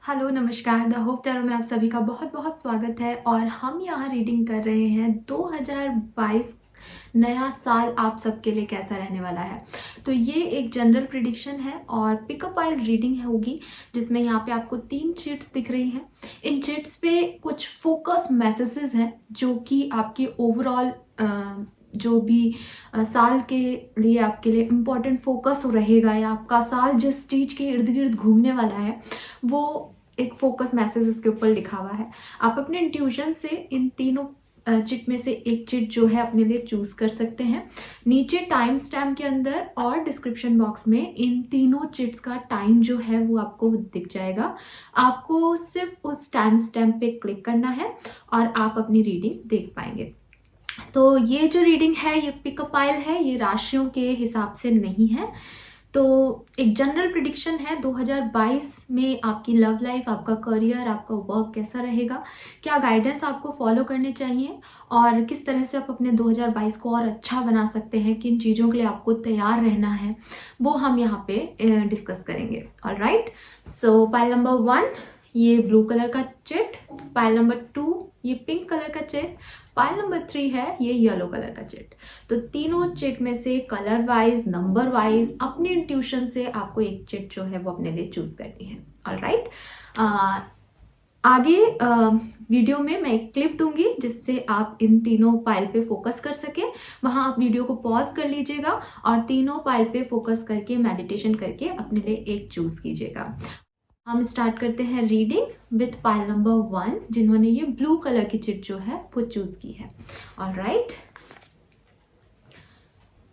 Hello, नमस्कार। The hope tarot में आप सभी का बहुत बहुत स्वागत है और हम यहाँ रीडिंग कर रहे हैं 2022 नया साल आप सबके लिए कैसा रहने वाला है। तो ये एक जनरल प्रिडिक्शन है और पिकअप वाइल रीडिंग होगी जिसमें यहाँ पे आपको 3 चिट्स दिख रही हैं। इन चिट्स पे कुछ फोकस मैसेजेस हैं जो कि आपकी ओवरऑल जो भी साल के लिए आपके लिए इम्पोर्टेंट फोकस रहेगा या आपका साल जिस चीज़ के इर्द गिर्द घूमने वाला है वो एक फोकस मैसेज इसके ऊपर लिखा हुआ है। आप अपने इंट्यूशन से इन तीनों चिट में से एक चिट जो है अपने लिए चूज कर सकते हैं। नीचे टाइम स्टैम्प के अंदर और डिस्क्रिप्शन बॉक्स में इन तीनों चिट्स का टाइम जो है वो आपको दिख जाएगा। आपको सिर्फ उस टाइम स्टैम्प पे क्लिक करना है और आप अपनी रीडिंग देख पाएंगे। तो ये जो रीडिंग है ये पिकअप आइल है, ये राशियों के हिसाब से नहीं है। तो एक जनरल प्रिडिक्शन है 2022 में आपकी लव लाइफ, आपका करियर, आपका वर्क कैसा रहेगा, क्या गाइडेंस आपको फॉलो करने चाहिए और किस तरह से आप अपने 2022 को और अच्छा बना सकते हैं, किन चीज़ों के लिए आपको तैयार रहना है, वो हम यहाँ पे डिस्कस करेंगे। ऑलराइट, सो पाइल नंबर 1 ये ब्लू कलर का चिट, पाइल नंबर 2 ये पिंक कलर का चिट, पाइल नंबर 3 है ये येलो कलर का चिट। तो तीनों चिट में से कलर वाइज, नंबर वाइज अपने इंट्यूशन से आपको एक चिट जो है वो अपने लिए चूज करनी है। ऑलराइट, आगे वीडियो में मैं एक क्लिप दूंगी जिससे आप इन तीनों पाइल पे फोकस कर सकें। वहां आप वीडियो को पॉज कर लीजिएगा और तीनों पाइल पे फोकस करके मेडिटेशन करके अपने लिए एक चूज कीजिएगा। हम स्टार्ट करते हैं रीडिंग विथ पाइल नंबर 1 जिन्होंने ये ब्लू कलर की चिट जो है वो चूज की है। ऑलराइट,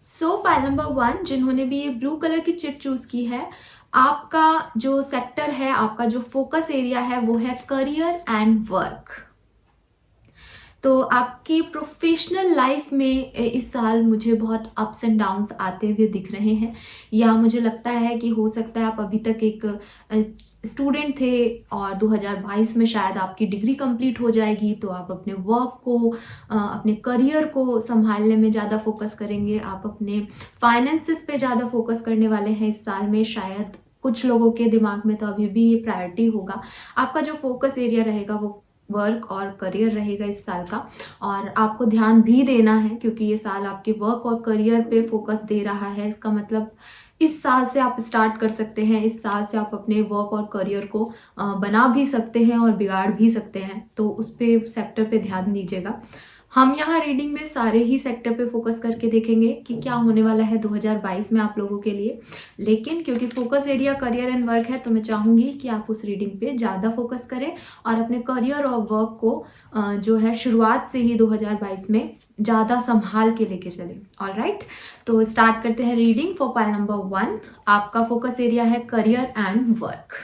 सो पाइल नंबर 1 जिन्होंने भी ये ब्लू कलर की चिट चूज की है, आपका जो सेक्टर है, आपका जो फोकस एरिया है वो है करियर एंड वर्क। तो आपकी प्रोफेशनल लाइफ में इस साल मुझे बहुत अप्स एंड डाउन्स आते हुए दिख रहे हैं, या मुझे लगता है कि हो सकता है आप अभी तक एक स्टूडेंट थे और 2022 में शायद आपकी डिग्री कंप्लीट हो जाएगी, तो आप अपने वर्क को, अपने करियर को संभालने में ज़्यादा फोकस करेंगे। आप अपने फाइनेंसेस पे ज़्यादा फोकस करने वाले हैं इस साल में। शायद कुछ लोगों के दिमाग में तो अभी भी ये प्रायोरिटी होगा। आपका जो फोकस एरिया रहेगा वो वर्क और करियर रहेगा इस साल का, और आपको ध्यान भी देना है क्योंकि ये साल आपके वर्क और करियर पे फोकस दे रहा है। इसका मतलब इस साल से आप स्टार्ट कर सकते हैं, इस साल से आप अपने वर्क और करियर को बना भी सकते हैं और बिगाड़ भी सकते हैं। तो उस पे सेक्टर पे ध्यान दीजिएगा। हम यहाँ रीडिंग में सारे ही सेक्टर पे फोकस करके देखेंगे कि क्या होने वाला है 2022 में आप लोगों के लिए। लेकिन क्योंकि focus area career and work है तो मैं चाहूँगी कि आप उस रीडिंग पे ज़्यादा फोकस करें और अपने करियर और वर्क को जो है शुरुआत से ही 2022 में ज़्यादा संभाल के लेके चलें। ऑलराइट, तो स्टार्ट करते हैं रीडिंग फॉर पाइल नंबर 1। आपका फोकस एरिया है करियर एंड वर्क।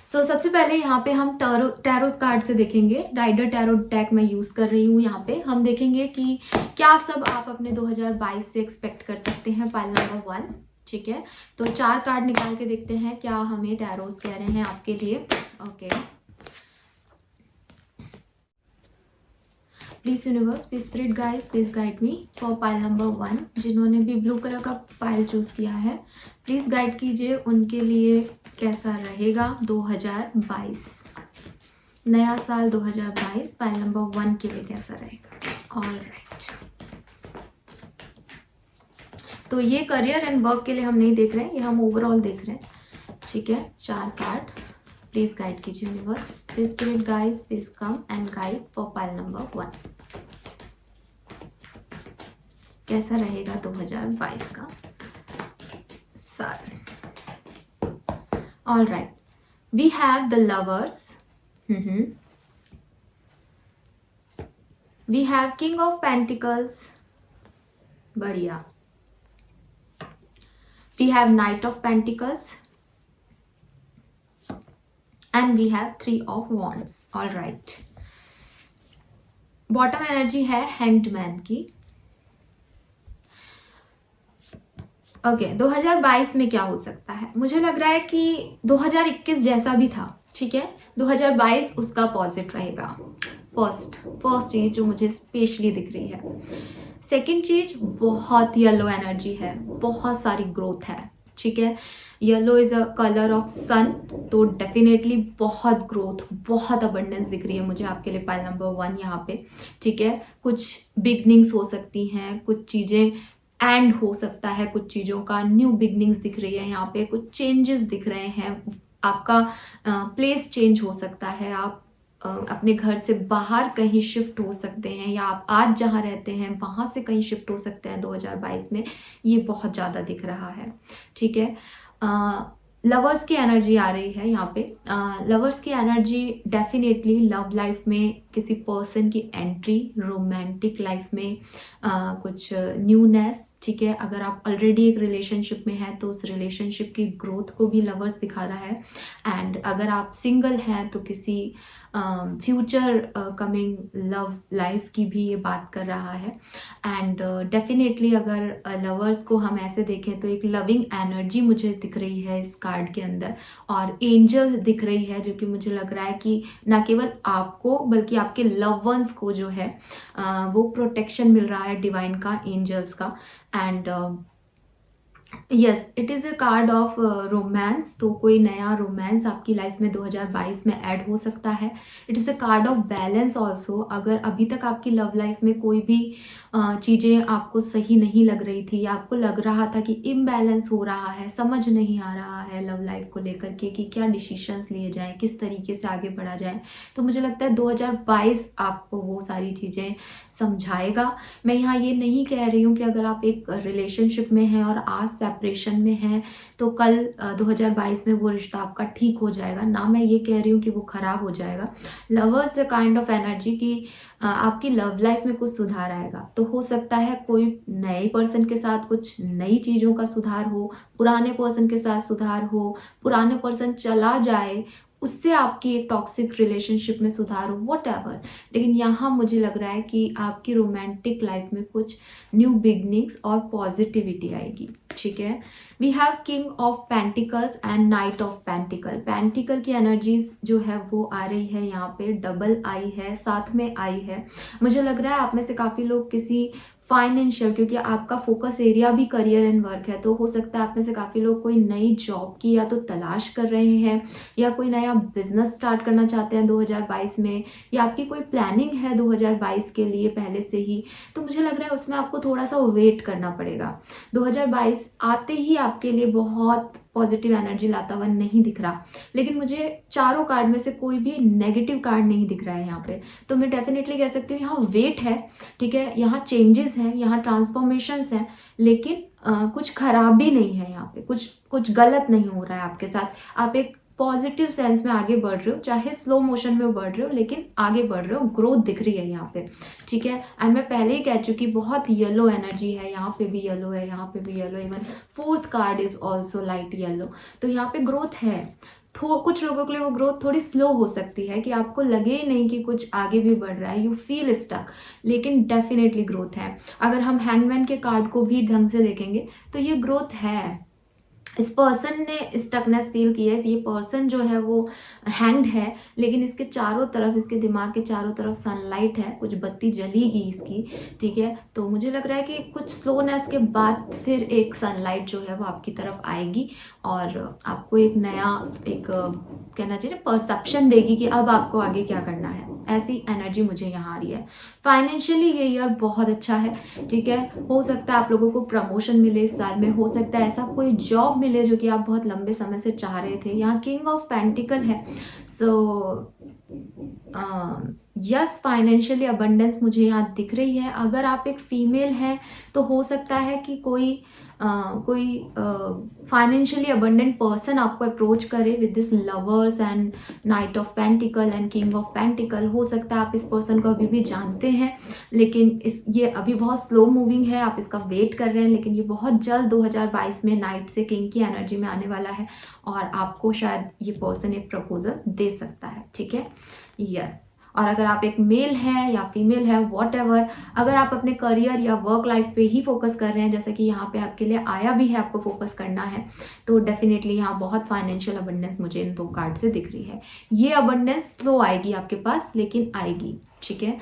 सो सबसे पहले यहाँ पे हम टैरो कार्ड से देखेंगे। राइडर टैरो डेक मैं यूज कर रही हूँ। यहाँ पे हम देखेंगे कि क्या सब आप अपने 2022 से एक्सपेक्ट कर सकते हैं। पाइल नंबर 1, ठीक है। तो 4 कार्ड निकाल के देखते हैं क्या हमें टैरोस कह रहे हैं आपके लिए। Okay, please universe, please spirit guys, please guide me for pile number 1 जिन्होंने भी ब्लू कलर का पाइल चूज किया है। प्लीज गाइड कीजिए उनके लिए कैसा रहेगा 2022, नया साल 2022 पाइल नंबर 1 के लिए कैसा रहेगा। ऑलराइट, तो ये करियर एंड वर्क के लिए हम नहीं देख रहे हैं, ये हम ओवरऑल देख रहे हैं, ठीक है। 4 कार्ड, प्लीज गाइड कीजिए universe, please spirit guys, please come and guide for pile number 1, कैसा रहेगा 2022 का साल। All right, we have the lovers. We have King of Pentacles. बढ़िया. We have Knight of Pentacles. And we have 3 of Wands. All right. Bottom energy है Hanged Man की. Okay, 2022 में क्या हो सकता है? मुझे लग रहा है कि 2021 जैसा भी था, ठीक है, 2022 उसका अपोजिट रहेगा। फर्स्ट चीज जो मुझे स्पेशली दिख रही है। सेकंड चीज, बहुत येलो एनर्जी है, बहुत सारी ग्रोथ है, ठीक है। Yellow is a colour of sun, तो डेफिनेटली बहुत ग्रोथ, बहुत अबंडेंस दिख रही है मुझे आपके लिए पाइल नंबर 1 यहाँ पे, ठीक है। कुछ बिगनिंग्स हो सकती हैं, कुछ चीज़ें एंड हो सकता है, कुछ चीज़ों का न्यू बिगनिंग्स दिख रही है यहाँ पे, कुछ चेंजेस दिख रहे हैं, आपका प्लेस चेंज हो सकता है, आप अपने घर से बाहर कहीं शिफ्ट हो सकते हैं, या आप आज जहाँ रहते हैं वहाँ से कहीं शिफ्ट हो सकते हैं 2022 में, ये बहुत ज़्यादा दिख रहा है, ठीक है। लवर्स की एनर्जी आ रही है यहाँ पे। लवर्स की एनर्जी डेफिनेटली लव लाइफ में किसी पर्सन की एंट्री, रोमांटिक लाइफ में कुछ न्यूनेस, ठीक है। अगर आप ऑलरेडी एक रिलेशनशिप में हैं तो उस रिलेशनशिप की ग्रोथ को भी लवर्स दिखा रहा है, एंड अगर आप सिंगल हैं तो किसी फ्यूचर कमिंग लव लाइफ की भी ये बात कर रहा है। एंड डेफिनेटली अगर लवर्स को हम ऐसे देखें तो एक लविंग एनर्जी मुझे दिख रही है इस कार्ड के अंदर, और एंजल दिख रही है, जो कि मुझे लग रहा है कि ना केवल आपको बल्कि आपके लव वंस को जो है वो प्रोटेक्शन मिल रहा है डिवाइन का, एंजल्स का। And yes, it is a card of romance, तो कोई नया रोमांस आपकी लाइफ में 2022 में ऐड हो सकता है। It is a card of balance also. अगर अभी तक आपकी लव लाइफ में कोई भी चीज़ें आपको सही नहीं लग रही थी, या आपको लग रहा था कि इम्बैलेंस हो रहा है, समझ नहीं आ रहा है लव लाइफ को लेकर के कि क्या डिसीशंस लिए जाएं, किस तरीके से आगे बढ़ा जाए, तो मुझे लगता है 2022 आपको वो सारी चीज़ें समझाएगा। मैं यहाँ ये नहीं कह रही हूँ कि अगर आप एक रिलेशनशिप में हैं और आज सेपरेशन में है तो कल 2022 में वो रिश्ता आपका ठीक हो जाएगा, ना मैं ये कह रही हूँ कि वो खराब हो जाएगा। लवर्स काइंड ऑफ एनर्जी की आपकी लव लाइफ में कुछ सुधार आएगा, तो हो सकता है कोई नए पर्सन के साथ कुछ नई चीज़ों का सुधार हो, पुराने पर्सन के साथ सुधार हो, पुराने पर्सन चला जाए उससे आपकी एक टॉक्सिक रिलेशनशिप में सुधार हो, व्हाटएवर। लेकिन यहाँ मुझे लग रहा है कि आपकी रोमांटिक लाइफ में कुछ न्यू बिगनिंग्स और पॉजिटिविटी आएगी, ठीक है। We have king of pentacles and knight of pentacle. Pentacle की एनर्जीज जो है वो आ रही है यहाँ पे, डबल आई है, साथ में आई है। मुझे लग रहा है आप में से काफ़ी लोग किसी फाइनेंशियल, क्योंकि आपका फोकस एरिया भी करियर एंड वर्क है, तो हो सकता है आप में से काफ़ी लोग कोई नई जॉब की या तो तलाश कर रहे हैं, या कोई नया बिजनेस स्टार्ट करना चाहते हैं 2022 में, या आपकी कोई प्लानिंग है 2022 के लिए पहले से ही, तो मुझे लग रहा है उसमें आपको थोड़ा सा वेट करना पड़ेगा। 2022 आते ही आपके लिए बहुत पॉजिटिव एनर्जी लाता हुआ नहीं दिख रहा, लेकिन मुझे चारों कार्ड में से कोई भी नेगेटिव कार्ड नहीं दिख रहा है यहाँ पे, तो मैं डेफिनेटली कह सकती हूँ यहाँ वेट है, ठीक है। यहाँ चेंजेस हैं, यहाँ ट्रांसफॉर्मेशंस हैं, लेकिन कुछ खराबी नहीं है यहाँ पे, कुछ गलत नहीं हो रहा है आपके साथ। आप एक पॉजिटिव सेंस में आगे बढ़ रहे हो, चाहे स्लो मोशन में बढ़ रहे हो, लेकिन आगे बढ़ रहे हो, ग्रोथ दिख रही है यहाँ पे, ठीक है। एंड मैं पहले ही कह चुकी, बहुत येलो एनर्जी है, यहाँ पे भी येलो है, यहाँ पे भी yellow, even fourth card is also light yellow, तो यहाँ पे ग्रोथ है। कुछ लोगों के लिए वो ग्रोथ थोड़ी स्लो हो सकती है कि आपको लगे ही नहीं कि कुछ आगे भी बढ़ रहा है, यू फील स्टक, लेकिन डेफिनेटली ग्रोथ है। अगर हम हैंगमैन के कार्ड को भी ढंग से देखेंगे तो ये ग्रोथ है। इस पर्सन ने स्टकनेस फील की है, ये पर्सन जो है वो हैंग्ड है, लेकिन इसके चारों तरफ, इसके दिमाग के चारों तरफ सनलाइट है, कुछ बत्ती जलेगी इसकी, ठीक है। तो मुझे लग रहा है कि कुछ स्लोनेस के बाद फिर एक सनलाइट जो है वो आपकी तरफ आएगी, और आपको एक नया, एक कहना चाहिए परसेप्शन देगी कि अब आपको आगे क्या करना है। ऐसी एनर्जी मुझे यहाँ आ रही है। फाइनेंशियली ये ईयर बहुत अच्छा है, ठीक है। हो सकता है आप लोगों को प्रमोशन मिले इस साल में, हो सकता है ऐसा कोई जॉब मिले जो कि आप बहुत लंबे समय से चाह रहे थे। यहाँ किंग ऑफ पेंटिकल है, सो यस, फाइनेंशियली अबंडेंस मुझे यहाँ दिख रही है। अगर आप एक फीमेल हैं तो हो सकता है कि कोई फाइनेंशियली अबंडेंट पर्सन आपको अप्रोच करे with this lovers and knight of pentacle and king of pentacle. हो सकता है आप इस पर्सन को अभी भी जानते हैं, लेकिन ये अभी बहुत स्लो मूविंग है, आप इसका वेट कर रहे हैं, लेकिन ये बहुत जल्द 2022 में नाइट से किंग की एनर्जी में आने वाला है, और आपको शायद ये पर्सन एक प्रपोजल दे सकता है, ठीक है। यस, और अगर आप एक मेल हैं या फीमेल है, व्हाटएवर, अगर आप अपने करियर या वर्क लाइफ पे ही फोकस कर रहे हैं, जैसा कि यहाँ पे आपके लिए आया भी है, आपको फोकस करना है, तो डेफिनेटली यहाँ बहुत फाइनेंशियल अबंडेंस मुझे इन 2 कार्ड से दिख रही है। ये अबंडेंस स्लो आएगी आपके पास, लेकिन आएगी, ठीक है।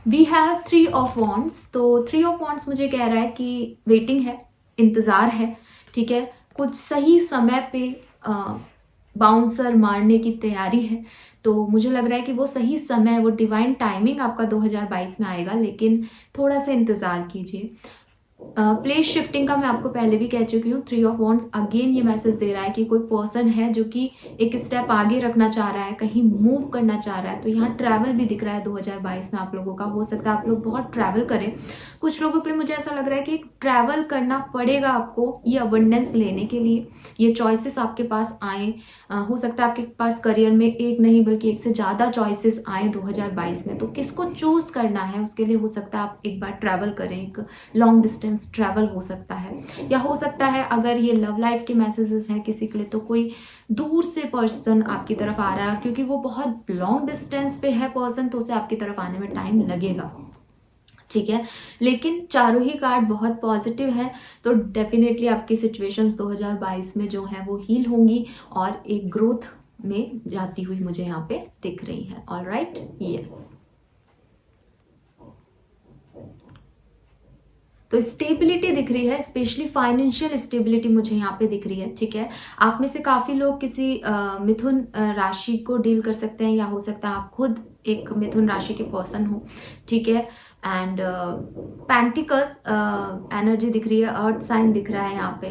वी हैव 3 ऑफ वॉन्ड्स, तो 3 ऑफ वॉन्ड्स मुझे कह रहा है कि वेटिंग है, इंतज़ार है, ठीक है। कुछ सही समय पे बाउंसर मारने की तैयारी है। तो मुझे लग रहा है कि वो सही समय, वो डिवाइन टाइमिंग आपका 2022 में आएगा, लेकिन थोड़ा सा इंतज़ार कीजिए। प्लेस शिफ्टिंग का मैं आपको पहले भी कह चुकी हूँ। 3 ऑफ वॉन्ड्स अगेन ये मैसेज दे रहा है कि कोई पर्सन है जो कि एक स्टेप आगे रखना चाह रहा है, कहीं मूव करना चाह रहा है। तो यहाँ ट्रैवल भी दिख रहा है 2022 में आप लोगों का। हो सकता है आप लोग बहुत ट्रैवल करें। कुछ लोगों के लिए मुझे ऐसा लग रहा है कि ट्रैवल करना पड़ेगा आपको ये अबंडेंस लेने के लिए, ये चॉइसेस आपके पास आए। हो सकता है आपके पास करियर में एक नहीं बल्कि एक से ज़्यादा चॉइसेस आए 2022 में। तो किसको चूज़ करना है उसके लिए हो सकता है आप एक बार ट्रैवल करें, एक लॉन्ग डिस्टेंस ट्रैवल हो सकता है। या हो सकता है अगर ये लव लाइफ के मैसेजेस हैं किसी के लिए, तो कोई दूर से पर्सन आपकी तरफ आ रहा है, क्योंकि वो बहुत लॉन्ग डिस्टेंस पे है पर्सन, तो उसे आपकी तरफ आने में टाइम लगेगा, ठीक है। लेकिन चारों ही कार्ड बहुत पॉजिटिव है, तो डेफिनेटली आपकी सिचुएशंस 2022 में जो है वो हील होंगी और एक ग्रोथ में जाती हुई मुझे यहाँ पे दिख रही है। Alright, yes. तो स्टेबिलिटी दिख रही है, स्पेशली फाइनेंशियल स्टेबिलिटी मुझे यहाँ पे दिख रही है, ठीक है। आप में से काफ़ी लोग किसी मिथुन राशि को डील कर सकते हैं, या हो सकता है आप खुद एक मिथुन राशि के पर्सन हो, ठीक है। एंड पेंटिकल्स एनर्जी दिख रही है, अर्थ साइन दिख रहा है यहाँ पे,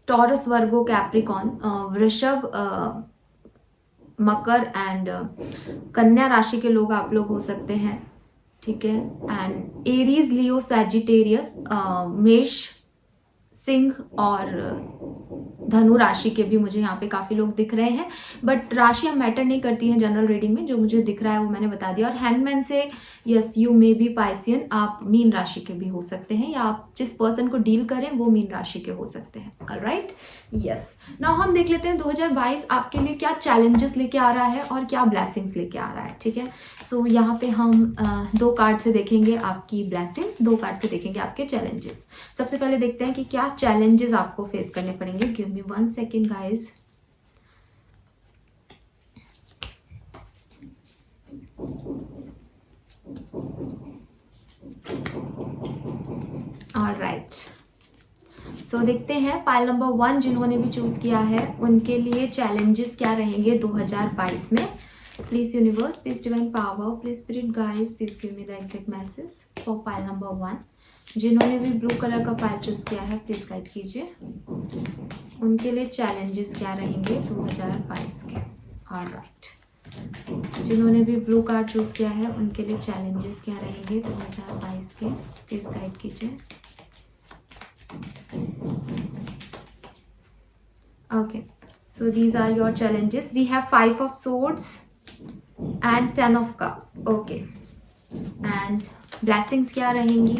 टॉरस, वर्गो, कैप्रिकॉन, वृषभ, मकर एंड कन्या राशि के लोग आप लोग हो सकते हैं, ठीक है। एंड एरीज, लियो, सैजिटेरियस, मेष, सिंह और धनु राशि के भी मुझे यहाँ पे काफ़ी लोग दिख रहे हैं। बट राशियाँ मैटर नहीं करती हैं जनरल रीडिंग में, जो मुझे दिख रहा है वो मैंने बता दिया। और हैंगमैन से yes, you may be Piscean, आप मीन राशि के भी हो सकते हैं, या आप जिस पर्सन को डील करें वो मीन राशि के हो सकते हैं। Alright, yes. नाउ हम देख लेते हैं 2022 आपके लिए क्या चैलेंजेस लेके आ रहा है और क्या ब्लेसिंग्स लेके आ रहा है, ठीक है। सो यहाँ पे हम 2 कार्ड से देखेंगे आपकी ब्लेसिंग्स, 2 कार्ड से देखेंगे आपके चैलेंजेस। सबसे पहले देखते हैं कि क्या चैलेंजेस आपको फेस करने पड़ेंगे। Give me 1 second guys. Alright, so देखते हैं पाइल नंबर 1 जिन्होंने भी चूज किया है उनके लिए चैलेंजेस क्या रहेंगे 2022 में। Please universe, please divine power, please spirit guys, please give me the exact message for pile number 1। जिन्होंने भी ब्लू कलर का पाइल चूज किया है प्लीज गाइड कीजिए, उनके लिए चैलेंजेस क्या रहेंगे 2022 के। ऑलराइट, जिन्होंने भी ब्लू कार्ड चूज किया है उनके लिए चैलेंजेस क्या रहेंगे 2022 के, प्लीज गाइड कीजिए। Okay, so these are your challenges. We have 5 of swords and 10 of cups. Okay, and blessings क्या रहेंगी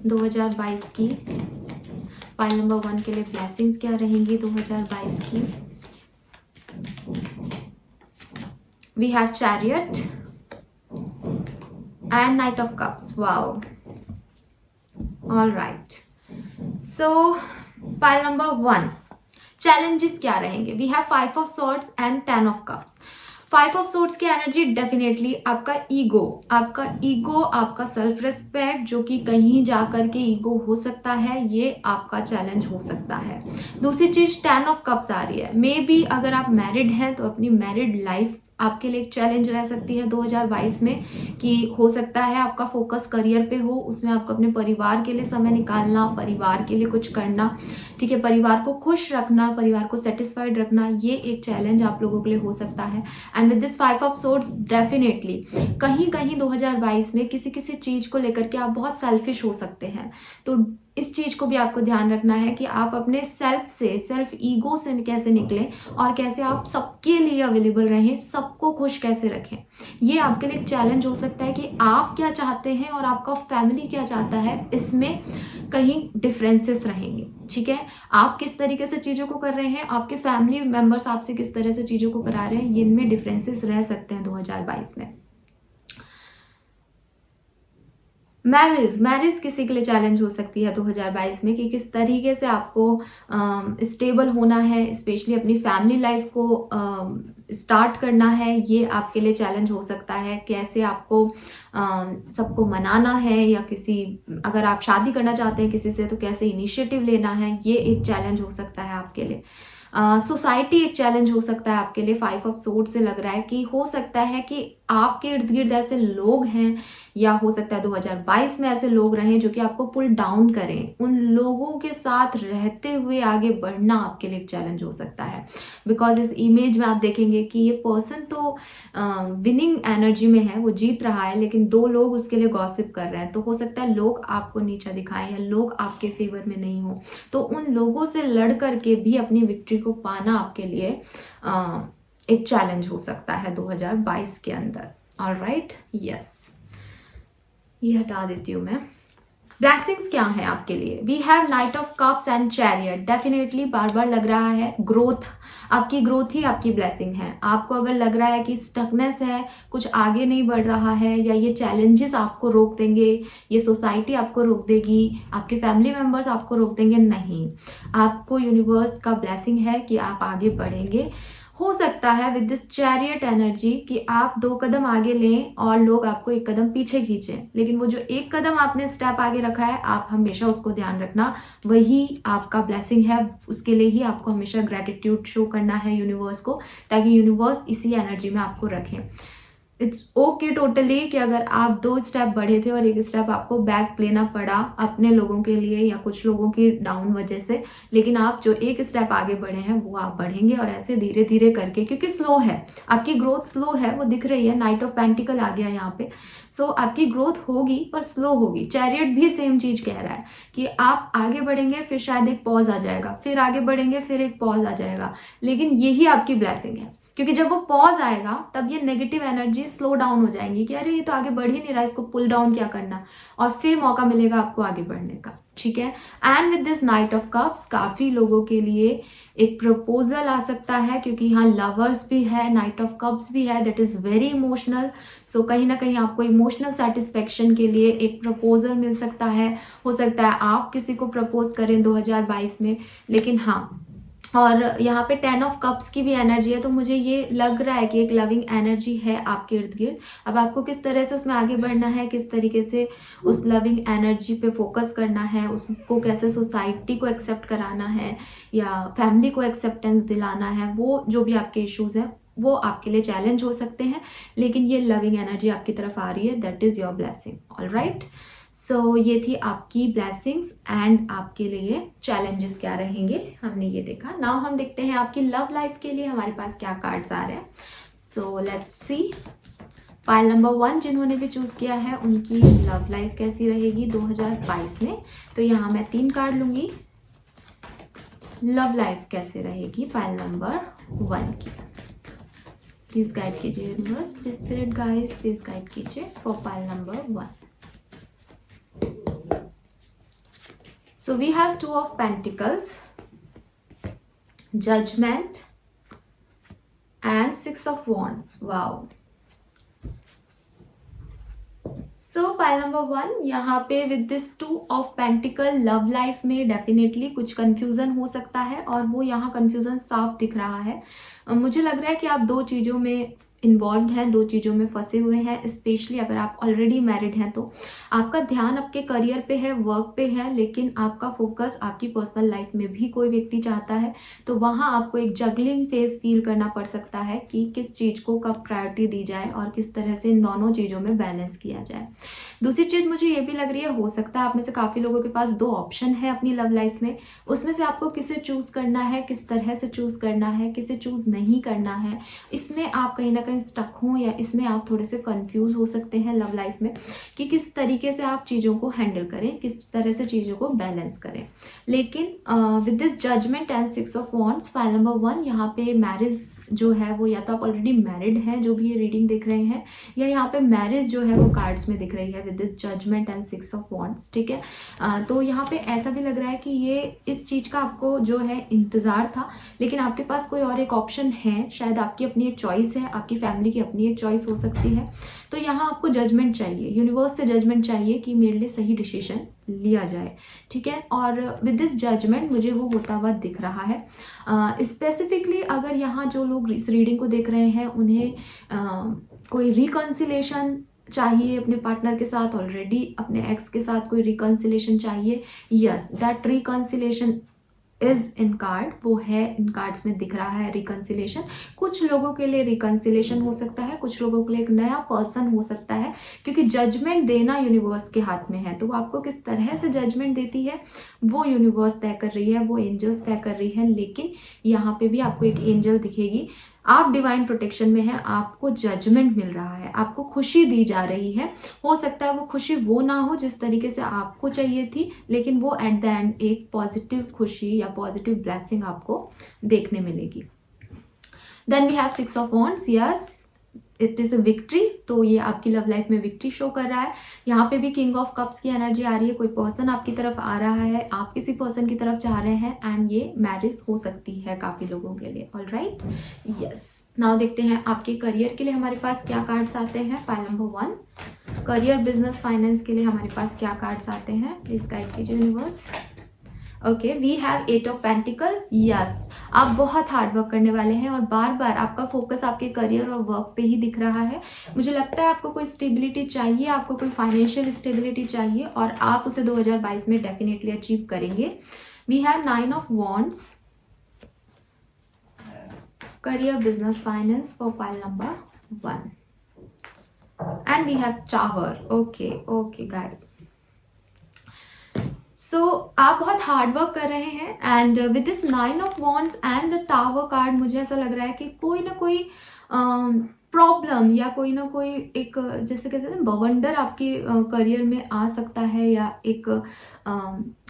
2022 की। पाइल नंबर 1 के लिए blessings क्या रहेंगी 2022 की। We have chariot and knight of cups. Wow. All right. So pile number 1, challenges क्या रहेंगे। We have 5 of swords and 10 of cups. 5 of swords की एनर्जी डेफिनेटली आपका ईगो, आपका सेल्फ रिस्पेक्ट, जो कि कहीं जाकर के ईगो हो सकता है, ये आपका चैलेंज हो सकता है। दूसरी चीज 10 ऑफ कप्स आ रही है। मे बी अगर आप मैरिड हैं तो अपनी मैरिड लाइफ आपके लिए एक चैलेंज रह सकती है 2022 में, कि हो सकता है आपका फोकस करियर पे हो, उसमें आपको अपने परिवार के लिए समय निकालना, परिवार के लिए कुछ करना, ठीक है, परिवार को खुश रखना, परिवार को सेटिस्फाइड रखना, ये एक चैलेंज आप लोगों के लिए हो सकता है। And with this 5 of swords definitely कहीं कहीं 2022 में किसी किसी चीज को लेकर के आप बहुत सेल्फिश हो सकते हैं। तो इस चीज को भी आपको ध्यान रखना है कि आप अपने सेल्फ ईगो से कैसे निकलें और कैसे आप सबके लिए अवेलेबल रहें, सबको खुश कैसे रखें। ये आपके लिए एक चैलेंज हो सकता है कि आप क्या चाहते हैं और आपका फैमिली क्या चाहता है, इसमें कहीं डिफरेंसेस रहेंगे, ठीक है। आप किस तरीके से चीज़ों को कर रहे हैं, आपके फैमिली मेंबर्स आपसे किस तरह से चीज़ों को करा रहे हैं, इनमें डिफरेंसेस रह सकते हैं 2022 में। मैरिज किसी के लिए चैलेंज हो सकती है 2022 में, कि किस तरीके से आपको स्टेबल होना है, स्पेशली अपनी फैमिली लाइफ को स्टार्ट करना है, ये आपके लिए चैलेंज हो सकता है। कैसे आपको सबको मनाना है, या किसी अगर आप शादी करना चाहते हैं किसी से तो कैसे इनिशिएटिव लेना है, ये एक चैलेंज हो सकता है आपके लिए। सोसाइटी एक चैलेंज हो सकता है आपके लिए। 5 ऑफ सोर्ड से लग रहा है कि हो सकता है कि आपके इर्द गिर्द ऐसे लोग हैं, या हो सकता है 2022 में ऐसे लोग रहें जो कि आपको पुल डाउन करें। उन लोगों के साथ रहते हुए आगे बढ़ना आपके लिए एक चैलेंज हो सकता है, बिकॉज इस इमेज में आप देखेंगे कि ये पर्सन तो विनिंग एनर्जी में है, वो जीत रहा है, लेकिन 2 लोग उसके लिए गॉसिप कर रहे हैं। तो हो सकता है लोग आपको नीचा दिखाएं, या लोग आपके फेवर में नहीं हो, तो उन लोगों से लड़ करके भी अपनी विक्ट्री को पाना आपके लिए एक चैलेंज हो सकता है 2022 के अंदर। ऑलराइट, यस, ये हटा देती हूँ मैं। ब्लेसिंग्स क्या है आपके लिए? We have knight of cups and chariot. Definitely बार बार लग रहा है ग्रोथ, आपकी ग्रोथ ही आपकी ब्लेसिंग है। आपको अगर लग रहा है कि स्टकनेस है, कुछ आगे नहीं बढ़ रहा है, या ये चैलेंजेस आपको रोक देंगे, ये सोसाइटी आपको रोक देगी, आपके फैमिली मेंबर्स आपको रोक देंगे, नहीं, आपको यूनिवर्स का ब्लेसिंग है कि आप आगे बढ़ेंगे। हो सकता है विद दिस चैरियट एनर्जी कि आप 2 कदम आगे लें और लोग आपको 1 कदम पीछे खींचें, लेकिन वो जो 1 कदम आपने स्टेप आगे रखा है, आप हमेशा उसको ध्यान रखना, वही आपका ब्लेसिंग है। उसके लिए ही आपको हमेशा ग्रेटिट्यूड शो करना है यूनिवर्स को, ताकि यूनिवर्स इसी एनर्जी में आपको रखें। इट्स ओके टोटली कि अगर आप 2 स्टेप बढ़े थे और 1 स्टेप आपको बैक लेना पड़ा अपने लोगों के लिए या कुछ लोगों की डाउन वजह से, लेकिन आप जो 1 स्टेप आगे बढ़े हैं वो आप बढ़ेंगे, और ऐसे धीरे धीरे करके, क्योंकि स्लो है आपकी ग्रोथ, स्लो है, वो दिख रही है। नाइट ऑफ पेंटिकल आ गया यहाँ पे। सो आपकी ग्रोथ होगी पर स्लो होगी। चैरियट भी सेम चीज कह रहा है कि आप आगे बढ़ेंगे, फिर शायद एक पॉज आ जाएगा, फिर आगे बढ़ेंगे, फिर एक पॉज आ जाएगा, लेकिन यही आपकी ब्लेसिंग है। क्योंकि जब वो पॉज आएगा तब ये नेगेटिव एनर्जी स्लो डाउन हो जाएंगी कि अरे ये तो आगे बढ़ ही नहीं रहा, इसको पुल डाउन क्या करना, और फिर मौका मिलेगा आपको आगे बढ़ने का। ठीक है। And with this knight of cups काफी लोगों के लिए एक प्रपोजल आ सकता है, क्योंकि यहाँ लवर्स भी है, नाइट ऑफ कप्स भी है, दैट इज वेरी इमोशनल। सो कहीं ना कहीं आपको इमोशनल सेटिस्फेक्शन के लिए एक प्रपोजल मिल सकता है। हो सकता है आप किसी को प्रपोज करें 2022 में, लेकिन हाँ, और यहाँ पे 10 ऑफ कप्स की भी एनर्जी है, तो मुझे ये लग रहा है कि एक लविंग एनर्जी है आपके इर्द गिर्द। अब आपको किस तरह से उसमें आगे बढ़ना है, किस तरीके से उस लविंग एनर्जी पे फोकस करना है, उसको कैसे सोसाइटी को एक्सेप्ट कराना है या फैमिली को एक्सेप्टेंस दिलाना है, वो जो भी आपके इश्यूज हैं वो आपके लिए चैलेंज हो सकते हैं, लेकिन ये लविंग एनर्जी आपकी तरफ आ रही है, that is your blessing. Alright, so ये थी आपकी ब्लेसिंग्स एंड आपके लिए चैलेंजेस क्या रहेंगे, हमने ये देखा। नाउ हम देखते हैं आपकी लव लाइफ के लिए हमारे पास क्या कार्ड्स आ रहे हैं। So let's see, pile number 1 जिन्होंने भी चूज किया है उनकी लव लाइफ कैसी रहेगी 2022 में। तो यहाँ मैं 3 कार्ड लूंगी। लव लाइफ कैसे रहेगी पाइल नंबर 1 की। प्लीज गाइड कीजिए universe, please spirit guys, please guide कीजिए for pile number 1। So we have 2 of Pentacles, Judgment and 6 of Wands. Wow. So pile number 1 यहाँ पे with this 2 of Pentacle love life में definitely कुछ confusion हो सकता है, और वो यहाँ कंफ्यूजन साफ दिख रहा है। मुझे लग रहा है कि आप 2 चीज़ों में इन्वॉल्व हैं, 2 चीज़ों में फंसे हुए हैं। स्पेशली अगर आप ऑलरेडी मैरिड हैं तो आपका ध्यान आपके करियर पे है, वर्क पे है, लेकिन आपका फोकस आपकी पर्सनल लाइफ में भी कोई व्यक्ति चाहता है, तो वहाँ आपको एक जगलिंग फेज फील करना पड़ सकता है कि किस चीज़ को कब प्रायोरिटी दी जाए और किस तरह से इन दोनों चीज़ों में बैलेंस किया जाए। दूसरी चीज़ मुझे ये भी लग रही है, हो सकता है आप में से काफ़ी लोगों के पास 2 ऑप्शन है अपनी लव लाइफ में, उसमें से आपको किसे चूज़ करना है, किस तरह से चूज़ करना है, किसे चूज़ नहीं करना है, इसमें आप कहीं ना कहीं स्टक हो, या इसमें आप थोड़े से कंफ्यूज हो सकते हैं लव लाइफ में कि किस तरीके से आप चीज़ों को हैंडल करें, किस तरह से चीज़ों को बैलेंस करें। लेकिन with this judgement and 6 of wands pile number 1 यहाँ पे मैरिज जो है वो, या तो आप ऑलरेडी मैरिड हैं जो भी ये रीडिंग देख रहे हैं, या यहाँ पे मैरिज जो है वो कार्ड्स में दिख रही है with this judgement and 6 of wands. ठीक है, तो यहाँ पे ऐसा भी लग रहा है कि ये इस चीज़ का आपको जो है इंतज़ार था, लेकिन आपके पास कोई और एक ऑप्शन है, शायद आपकी अपनी एक चॉइस है, आपकी फैमिली की अपनी एक चॉइस हो सकती है। तो यहाँ आपको जजमेंट चाहिए, यूनिवर्स से जजमेंट चाहिए कि मेरे लिए सही डिसीजन लिया जाए, ठीक है। और विद दिस जजमेंट मुझे वो होता हुआ दिख रहा है। स्पेसिफिकली अगर यहाँ जो लोग इस रीडिंग को देख रहे हैं उन्हें कोई रिकन्सिलेशन चाहिए अपने पार्टनर के साथ, ऑलरेडी अपने एक्स के साथ कोई रिकन्सिलेशन चाहिए, yes that reconciliation is in card, वो है इन कार्ड्स में दिख रहा है रिकन्सिलेशन। कुछ लोगों के लिए रिकन्सिलेशन हो सकता है, कुछ लोगों के लिए एक नया पर्सन हो सकता है, क्योंकि जजमेंट देना यूनिवर्स के हाथ में है। तो वो आपको किस तरह से जजमेंट देती है वो यूनिवर्स तय कर रही है, वो एंजल्स तय कर रही है। लेकिन यहाँ पे भी आपको एक एंजल दिखेगी, आप डिवाइन प्रोटेक्शन में हैं, आपको जजमेंट मिल रहा है, आपको खुशी दी जा रही है। हो सकता है वो खुशी वो ना हो जिस तरीके से आपको चाहिए थी, लेकिन वो एट द एंड एक पॉजिटिव खुशी या पॉजिटिव ब्लेसिंग आपको देखने मिलेगी। Then we have 6 of wands, yes it is a victory. तो ये आपकी लव लाइफ में विक्ट्री शो कर रहा है। यहाँ पे भी किंग ऑफ कप्स की एनर्जी आ रही है, कोई पर्सन आपकी तरफ आ रहा है, आप किसी पर्सन की तरफ जा रहे हैं, एंड ये मैरिज हो सकती है काफी लोगों के लिए। ऑल राइट, यस नाउ देखते हैं आपके करियर के लिए हमारे पास क्या कार्ड्स आते हैं। Pile number 1, career business finance के लिए हमारे पास क्या कार्ड्स आते हैं, प्लीज गाइड कीजिए universe. Okay, we have 8 of pentacle, yes आप बहुत हार्ड वर्क करने वाले हैं और बार बार आपका फोकस आपके करियर और वर्क पे ही दिख रहा है। मुझे लगता है आपको कोई स्टेबिलिटी चाहिए, आपको कोई फाइनेंशियल स्टेबिलिटी चाहिए और आप उसे 2022 में डेफिनेटली अचीव करेंगे। We have 9 of wands, career business finance for pile number 1 and we have tower. Okay guys, so आप बहुत हार्ड वर्क कर रहे हैं and with this 9 of wands and the tower card मुझे ऐसा लग रहा है कि कोई ना कोई प्रॉब्लम या कोई ना कोई एक जैसे कहते हैं बवंडर आपके करियर में आ सकता है, या एक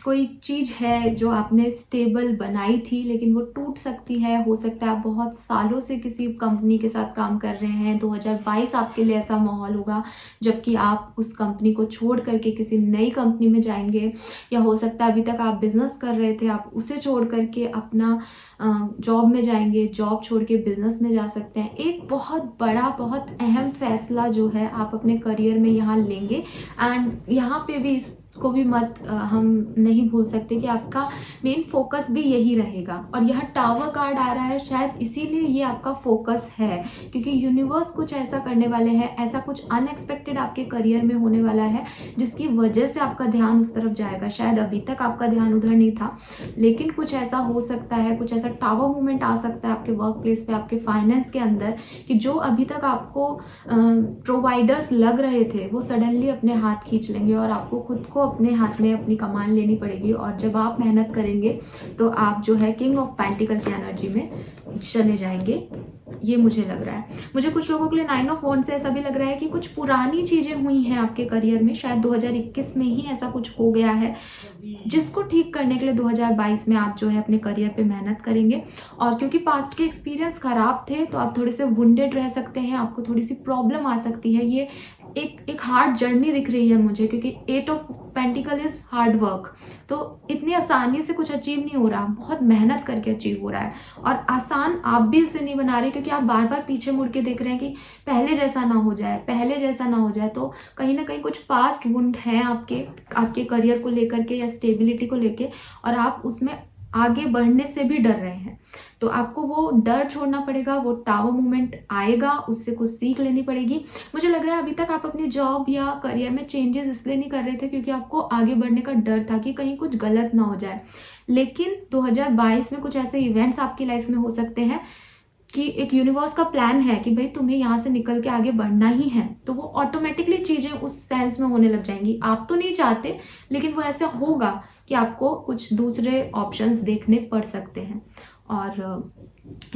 कोई चीज़ है जो आपने स्टेबल बनाई थी लेकिन वो टूट सकती है। हो सकता है आप बहुत सालों से किसी कंपनी के साथ काम कर रहे हैं, 2022 आपके लिए ऐसा माहौल होगा जबकि आप उस कंपनी को छोड़ करके किसी नई कंपनी में जाएंगे, या हो सकता है अभी तक आप बिजनेस कर रहे थे, आप उसे छोड़ करके अपना जॉब में जाएंगे, जॉब छोड़ के बिजनेस में जा सकते हैं। एक बहुत बड़ा बहुत अहम फैसला जो है आप अपने करियर में यहाँ लेंगे एंड यहाँ पे भी को भी मत हम नहीं भूल सकते कि आपका मेन फोकस भी यही रहेगा। और यह टावर कार्ड आ रहा है, शायद इसीलिए ये आपका फोकस है, क्योंकि यूनिवर्स कुछ ऐसा करने वाले हैं, ऐसा कुछ अनएक्सपेक्टेड आपके करियर में होने वाला है जिसकी वजह से आपका ध्यान उस तरफ जाएगा। शायद अभी तक आपका ध्यान उधर नहीं था, लेकिन कुछ ऐसा हो सकता है, कुछ ऐसा टावर मूवमेंट आ सकता है आपके वर्क प्लेस पे, आपके फाइनेंस के अंदर, कि जो अभी तक आपको प्रोवाइडर्स लग रहे थे वो सडनली अपने हाथ खींच लेंगे और आपको खुद को अपने हाथ में अपनी कमान लेनी पड़ेगी। और जब आप मेहनत करेंगे तो आप जो है किंग ऑफ पेंटिकल की एनर्जी में चले जाएंगे, ये मुझे लग रहा है। मुझे कुछ लोगों के लिए 9 ऑफ वॉन्ड्स से ऐसा भी लग रहा है कि कुछ पुरानी चीजें हुई हैं आपके करियर में, शायद 2021 में ही ऐसा कुछ हो गया है जिसको ठीक करने के लिए 2022 में आप जो है अपने करियर पे मेहनत करेंगे। और क्योंकि पास्ट के एक्सपीरियंस खराब थे तो आप थोड़े से वुंडेड रह सकते हैं, आपको थोड़ी सी प्रॉब्लम आ सकती है। ये एक हार्ड जर्नी दिख रही है मुझे, क्योंकि 8 of pentacle is hard work, तो इतनी आसानी से कुछ अचीव नहीं हो रहा, बहुत मेहनत करके अचीव हो रहा है। और आसान आप भी उसे नहीं बना रहे, क्योंकि आप बार बार पीछे मुड़ के देख रहे हैं कि पहले जैसा ना हो जाए, पहले जैसा ना हो जाए। तो कहीं ना कहीं कुछ पास्ट वुंड है आपके करियर को लेकर के या स्टेबिलिटी को लेके, और आप उसमें आगे बढ़ने से भी डर रहे हैं। तो आपको वो डर छोड़ना पड़ेगा, वो टावर मूवमेंट आएगा, उससे कुछ सीख लेनी पड़ेगी। मुझे लग रहा है अभी तक आप अपनी जॉब या करियर में चेंजेस इसलिए नहीं कर रहे थे क्योंकि आपको आगे बढ़ने का डर था कि कहीं कुछ गलत ना हो जाए। लेकिन 2022 में कुछ ऐसे इवेंट्स आपकी लाइफ में हो सकते हैं कि एक यूनिवर्स का प्लान है कि भाई तुम्हें यहाँ से निकल के आगे बढ़ना ही है, तो वो ऑटोमेटिकली चीजें उस सेंस में होने लग जाएंगी। आप तो नहीं चाहते, लेकिन वो ऐसा होगा कि आपको कुछ दूसरे ऑप्शंस देखने पड़ सकते हैं। और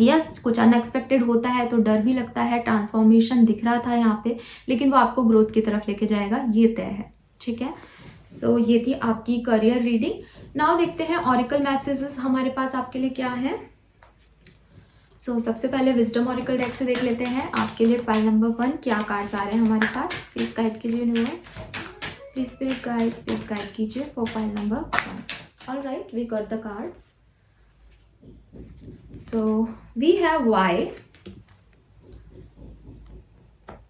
यस कुछ अनएक्सपेक्टेड होता है तो डर भी लगता है। ट्रांसफॉर्मेशन दिख रहा था यहाँ पे, लेकिन वो आपको ग्रोथ की तरफ लेके जाएगा, ये तय है। ठीक है, सो ये थी आपकी करियर रीडिंग। नाउ देखते हैं ऑरिकल मैसेजेस हमारे पास आपके लिए क्या है। सो सबसे पहले विजडम ऑरिकल डेक से देख लेते हैं आपके लिए पाइल नंबर 1 क्या कार्ड्स आ रहे हैं हमारे पास। प्लीज गाइड कीजिए universe, please spirit guides please guide कीजिए for pile number 1। All right, we got the cards. So we have why,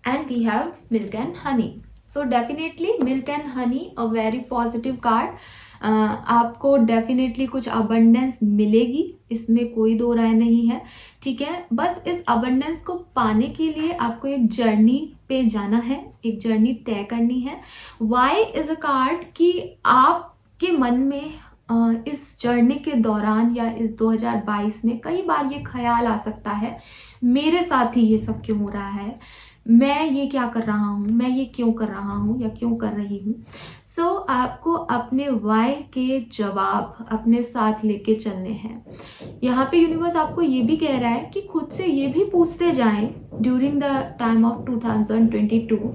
and we have milk and honey. So definitely milk and honey a very positive card. आपको definitely कुछ abundance मिलेगी, इसमें कोई दो राय नहीं है, ठीक है। बस इस अबंडेंस को पाने के लिए आपको एक जर्नी पे जाना है, एक जर्नी तय करनी है। वाई इज अ कार्ड कि आपके मन में इस जर्नी के दौरान या इस 2022 में कई बार ये ख्याल आ सकता है, मेरे साथ ही ये सब क्यों हो रहा है, मैं ये क्या कर रहा हूँ, मैं ये क्यों कर रहा हूँ या क्यों कर रही हूँ। सो आपको अपने वाई के जवाब अपने साथ लेके चलने हैं। यहाँ पे यूनिवर्स आपको ये भी कह रहा है कि खुद से ये भी पूछते जाएं ड्यूरिंग द टाइम ऑफ 2022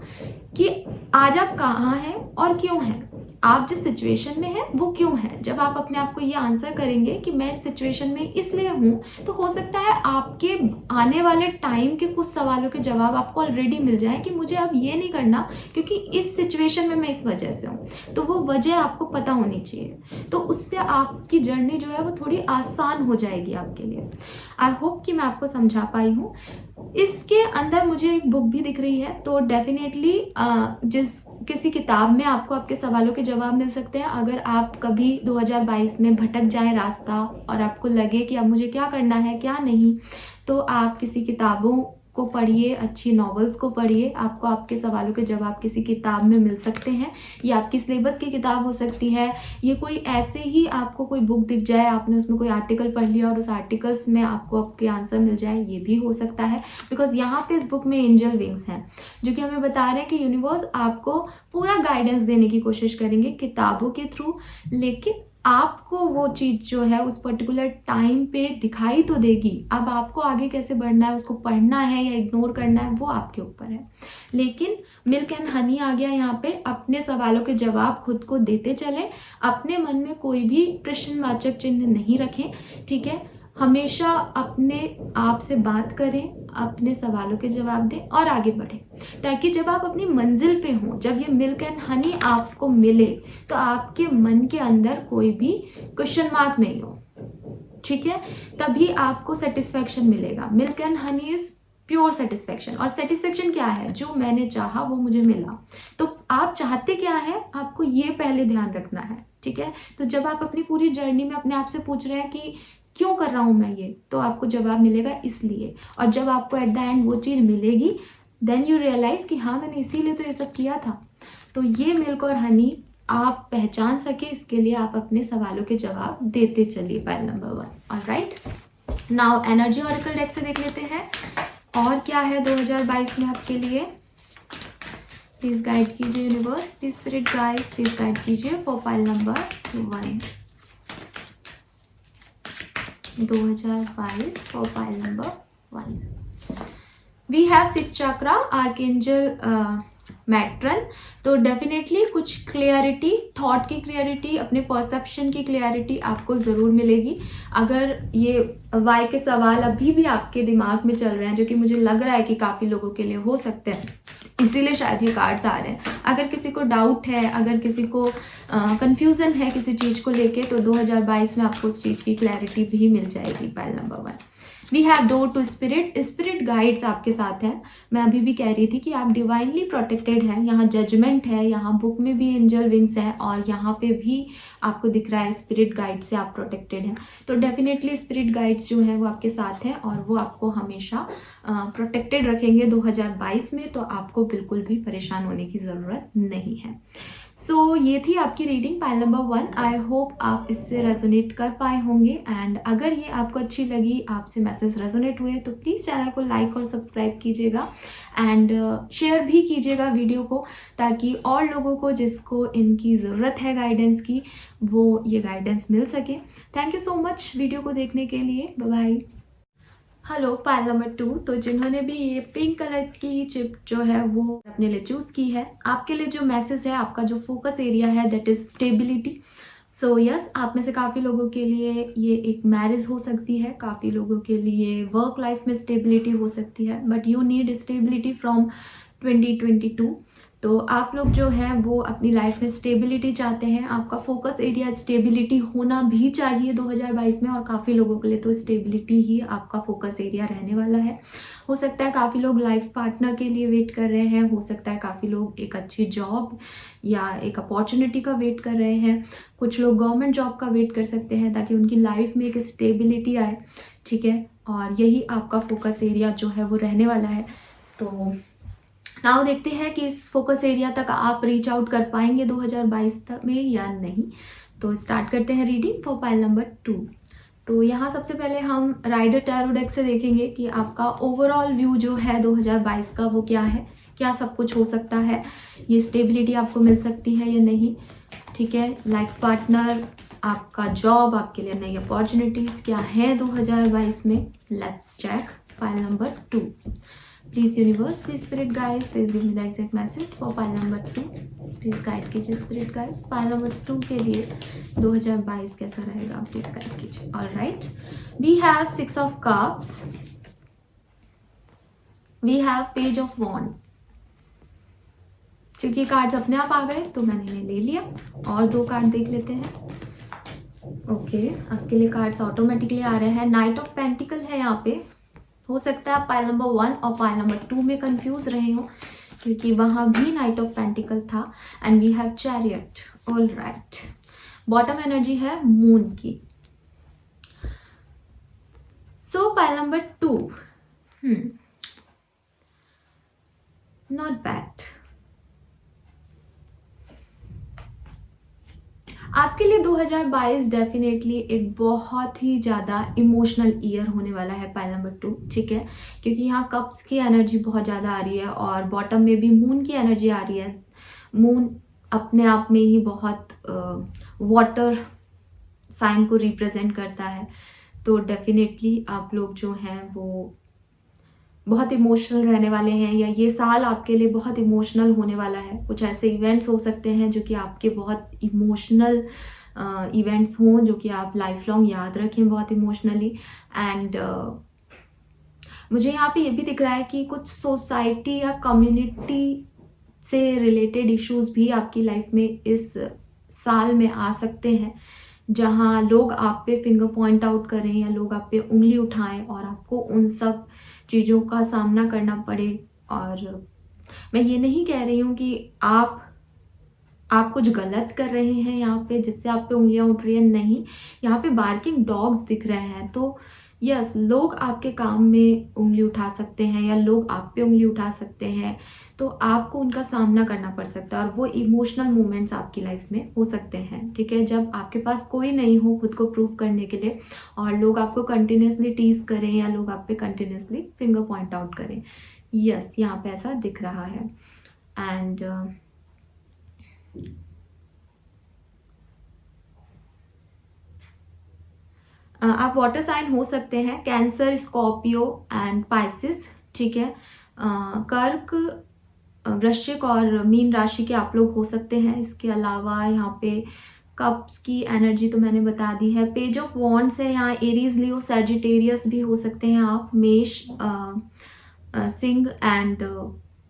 कि आज आप कहाँ हैं और क्यों हैं, आप जिस सिचुएशन में हैं वो क्यों है। जब आप अपने आप को ये आंसर करेंगे कि मैं इस सिचुएशन में इसलिए हूँ, तो हो सकता है आपके आने वाले टाइम के कुछ सवालों के जवाब आपको ऑलरेडी मिल जाए कि मुझे अब ये नहीं करना क्योंकि इस सिचुएशन में मैं इस वजह से हूँ, तो वो वजह आपको पता होनी चाहिए। तो उससे आपकी जर्नी जो है वो थोड़ी आसान हो जाएगी आपके लिए। आई होप कि मैं आपको समझा पाई हूँ। इसके अंदर मुझे एक बुक भी दिख रही है, तो डेफिनेटली जिस किसी किताब में आपको आपके सवालों के जवाब मिल सकते हैं। अगर आप कभी 2022 में भटक जाए रास्ता और आपको लगे कि अब मुझे क्या करना है क्या नहीं, तो आप किसी किताबों को पढ़िए, अच्छी नॉवेल्स को पढ़िए, आपको आपके सवालों के जवाब किसी किताब में मिल सकते हैं। ये आपकी सिलेबस की किताब हो सकती है, ये कोई ऐसे ही आपको कोई बुक दिख जाए, आपने उसमें कोई आर्टिकल पढ़ लिया और उस आर्टिकल्स में आपको आपके आंसर मिल जाए, ये भी हो सकता है। बिकॉज यहाँ पे इस बुक में एंजल विंग्स हैं जो कि हमें बता रहे हैं कि यूनिवर्स आपको पूरा गाइडेंस देने की कोशिश करेंगे किताबों के थ्रू, लेकिन आपको वो चीज़ जो है उस पर्टिकुलर टाइम पे दिखाई तो देगी। अब आपको आगे कैसे बढ़ना है, उसको पढ़ना है या इग्नोर करना है, वो आपके ऊपर है। लेकिन मिल्क एंड हनी आ गया यहाँ पे। अपने सवालों के जवाब खुद को देते चलें, अपने मन में कोई भी प्रश्नवाचक चिन्ह नहीं रखें, ठीक है। हमेशा अपने आप से बात करें, अपने सवालों के जवाब दें और आगे बढ़ें, ताकि जब आप अपनी मंजिल पे हों, जब ये मिल्क एंड हनी आपको मिले, तो आपके मन के अंदर कोई भी क्वेश्चन मार्क नहीं हो, ठीक है। तभी आपको सेटिस्फैक्शन मिलेगा। Milk and honey is pure satisfaction. और सेटिस्फैक्शन क्या है? जो मैंने चाहा वो मुझे मिला। तो आप चाहते क्या है, आपको ये पहले ध्यान रखना है, ठीक है। तो जब आप अपनी पूरी जर्नी में अपने आप से पूछ रहे हैं कि क्यों कर रहा हूँ मैं ये, तो आपको जवाब मिलेगा इसलिए। और जब आपको एट द एंड वो चीज़ मिलेगी, देन यू रियलाइज कि हाँ मैंने इसीलिए तो ये सब किया था। तो ये मिल्क और हनी आप पहचान सके, इसके लिए आप अपने सवालों के जवाब देते चलिए। Pile number 1। Alright, now energy oracle deck से देख लेते हैं और क्या है 2022 में आपके लिए। प्लीज गाइड कीजिए universe, please spirit guides, please guide कीजिए for pile number 1 2022 for pile number 1। We have 6 chakra, archangel Metatron. तो डेफिनेटली कुछ क्लियरिटी, थॉट की क्लियरिटी, अपने परसेप्शन की क्लियरिटी आपको ज़रूर मिलेगी। अगर ये वाई के सवाल अभी भी आपके दिमाग में चल रहे हैं, जो कि मुझे लग रहा है कि काफ़ी लोगों के लिए हो सकते हैं, इसीलिए शायद ये कार्ड्स आ रहे हैं। अगर किसी को डाउट है, अगर किसी को कंफ्यूजन है किसी चीज़ को लेके, तो 2022 में आपको उस चीज़ की क्लैरिटी भी मिल जाएगी। Pile number 1। We have door to spirit. Spirit guides आपके साथ हैं। मैं अभी भी कह रही थी कि आप डिवाइनली प्रोटेक्टेड हैं। यहाँ जजमेंट है, यहाँ बुक में भी एंजल विंग्स है और यहाँ पे भी आपको दिख रहा है स्पिरिट गाइड से आप प्रोटेक्टेड हैं। तो डेफिनेटली स्पिरिट गाइड्स जो हैं वो आपके साथ हैं और वो आपको हमेशा प्रोटेक्टेड रखेंगे 2022 में। तो आपको बिल्कुल भी परेशान होने की ज़रूरत नहीं है। सो ये थी आपकी reading pile number 1। I hope आप इससे रेजोनेट कर पाए होंगे। एंड अगर ये आपको अच्छी लगी, आपसे मैसेज रेजोनेट हुए, तो प्लीज़ चैनल को लाइक और सब्सक्राइब कीजिएगा एंड शेयर भी कीजिएगा वीडियो को, ताकि और लोगों को जिसको इनकी ज़रूरत है गाइडेंस की, वो ये गाइडेंस मिल सके। Thank you so much video को देखने के लिए। Bye bye. Hello, pile number 2। तो जिन्होंने भी ये पिंक कलर की चिप जो है वो अपने लिए चूज़ की है, आपके लिए जो मैसेज है, आपका जो फोकस एरिया है, that is stability. So yes, आप में से काफ़ी लोगों के लिए ये एक मैरिज हो सकती है, काफ़ी लोगों के लिए वर्क लाइफ में स्टेबिलिटी हो सकती है, but you need stability from 2022। तो आप लोग जो है वो अपनी लाइफ में स्टेबिलिटी चाहते हैं। आपका फोकस एरिया स्टेबिलिटी होना भी चाहिए 2022 में, और काफ़ी लोगों के लिए तो स्टेबिलिटी ही आपका फोकस एरिया रहने वाला है। हो सकता है काफ़ी लोग लाइफ पार्टनर के लिए वेट कर रहे हैं, हो सकता है काफ़ी लोग एक अच्छी जॉब या एक अपॉर्चुनिटी का वेट कर रहे हैं, कुछ लोग गवर्नमेंट जॉब का वेट कर सकते हैं ताकि उनकी लाइफ में एक स्टेबिलिटी आए, ठीक है। और यही आपका फोकस एरिया जो है वो रहने वाला है। तो नाउ देखते हैं कि इस फोकस एरिया तक आप रीच आउट कर पाएंगे 2022 तक में या नहीं। तो स्टार्ट करते हैं रीडिंग फॉर पाइल नंबर 2। तो यहाँ सबसे पहले हम राइडर टैरो डेक से देखेंगे कि आपका ओवरऑल व्यू जो है 2022 का वो क्या है, क्या सब कुछ हो सकता है, ये स्टेबिलिटी आपको मिल सकती है या नहीं, ठीक है। लाइफ पार्टनर, आपका जॉब, आपके लिए नई अपॉर्चुनिटीज क्या है 2022 में। Let's check pile number 2। Please universe, please spirit guide, please give me the exact message for pile number 2। Please guide कीजिए स्पिरिट गाइड, पाइल नंबर 2 के लिए 2022 कैसा रहेगा, प्लीज गाइड कीजिए। Alright, we have 6 of cups, we have page of wands. क्योंकि cards अपने आप आ गए तो मैंने इन्हें ले लिया, और 2 कार्ड देख लेते हैं। ओके, आपके लिए कार्ड्स ऑटोमेटिकली आ रहे हैं। नाइट ऑफ पेंटिकल है यहाँ पे। हो सकता है आप पाइल नंबर 1 और पाइल नंबर 2 में कंफ्यूज रहे हो, क्योंकि वहां भी नाइट ऑफ पेंटिकल था। And we have chariot. Alright, bottom energy है मून की। So pile number 2, not bad. आपके लिए 2022 डेफिनेटली एक बहुत ही ज़्यादा इमोशनल ईयर होने वाला है पाइल नंबर 2, ठीक है। क्योंकि यहाँ कप्स की एनर्जी बहुत ज़्यादा आ रही है और बॉटम में भी मून की एनर्जी आ रही है। मून अपने आप में ही बहुत वाटर साइन को रिप्रेजेंट करता है। तो डेफिनेटली आप लोग जो हैं वो बहुत इमोशनल रहने वाले हैं, या ये साल आपके लिए बहुत इमोशनल होने वाला है। कुछ ऐसे इवेंट्स हो सकते हैं जो कि आपके बहुत इमोशनल इवेंट्स हों, जो कि आप लाइफ लॉन्ग याद रखें बहुत इमोशनली। एंड मुझे यहाँ पे ये भी दिख रहा है कि कुछ सोसाइटी या कम्युनिटी से रिलेटेड इश्यूज भी आपकी लाइफ में इस साल में आ सकते हैं, जहाँ लोग आप पे फिंगर पॉइंट आउट करें या लोग आप पे उंगली उठाएं और आपको उन सब चीज़ों का सामना करना पड़े। और मैं ये नहीं कह रही हूँ कि आप कुछ गलत कर रहे हैं यहाँ पे जिससे आप पे उंगलियां उठ रही है, नहीं। यहाँ पे बार्किंग डॉग्स दिख रहे हैं। तो यस, लोग आपके काम में उंगली उठा सकते हैं या लोग आप पे उंगली उठा सकते हैं, तो आपको उनका सामना करना पड़ सकता है। और वो इमोशनल मोमेंट्स आपकी लाइफ में हो सकते हैं, ठीक है, जब आपके पास कोई नहीं हो खुद को प्रूव करने के लिए और लोग आपको कंटिन्यूसली टीज करें या लोग आप पे कंटिन्यूसली फिंगर पॉइंट आउट करें। यस, यहाँ पे ऐसा दिख रहा है। एंड आप वाटर साइन हो सकते हैं, कैंसर, स्कॉर्पियो एंड पाइसिस, ठीक है। कर्क, वृश्चिक और मीन राशि के आप लोग हो सकते हैं। इसके अलावा यहाँ पे कप्स की एनर्जी तो मैंने बता दी है। पेज ऑफ वॉन्ड्स है यहाँ, एरीज, लियो, सैजिटेरियस भी हो सकते हैं आप। मेष, सिंह एंड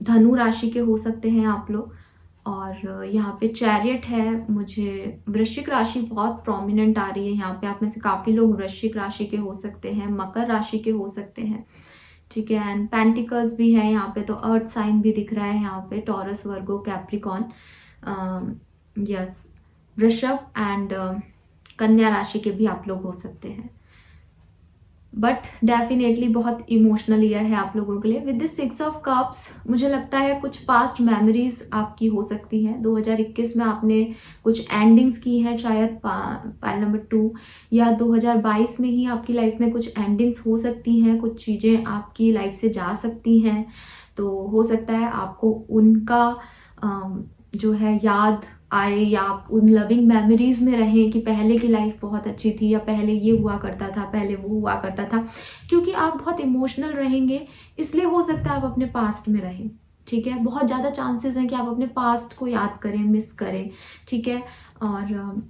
धनु राशि के हो सकते हैं आप लोग। और यहाँ पे चैरियट है, मुझे वृश्चिक राशि बहुत प्रोमिनेंट आ रही है यहाँ पे। आप में से काफ़ी लोग वृश्चिक राशि के हो सकते हैं, मकर राशि के हो सकते हैं, ठीक है। एंड पेंटिकल्स भी है यहाँ पे, तो अर्थ साइन भी दिख रहा है यहाँ पे, टॉरस, वर्गो, कैप्रिकॉन, यस, वृषभ एंड कन्या राशि के भी आप लोग हो सकते हैं। बट डेफिनेटली बहुत इमोशनल ईयर है आप लोगों के लिए। विद दिस 6 ऑफ कप्स मुझे लगता है कुछ पास्ट मेमोरीज आपकी हो सकती हैं। 2021 में आपने कुछ एंडिंग्स की हैं शायद, पाइल नंबर 2, या 2022 में ही आपकी लाइफ में कुछ एंडिंग्स हो सकती हैं, कुछ चीज़ें आपकी लाइफ से जा सकती हैं। तो हो सकता है आपको उनका जो है याद आए, या आप उन लविंग मेमोरीज में रहें कि पहले की लाइफ बहुत अच्छी थी, या पहले ये हुआ करता था, पहले वो हुआ करता था। क्योंकि आप बहुत इमोशनल रहेंगे, इसलिए हो सकता है आप अपने पास्ट में रहें, ठीक है। बहुत ज़्यादा चांसेस हैं कि आप अपने पास्ट को याद करें, मिस करें, ठीक है। और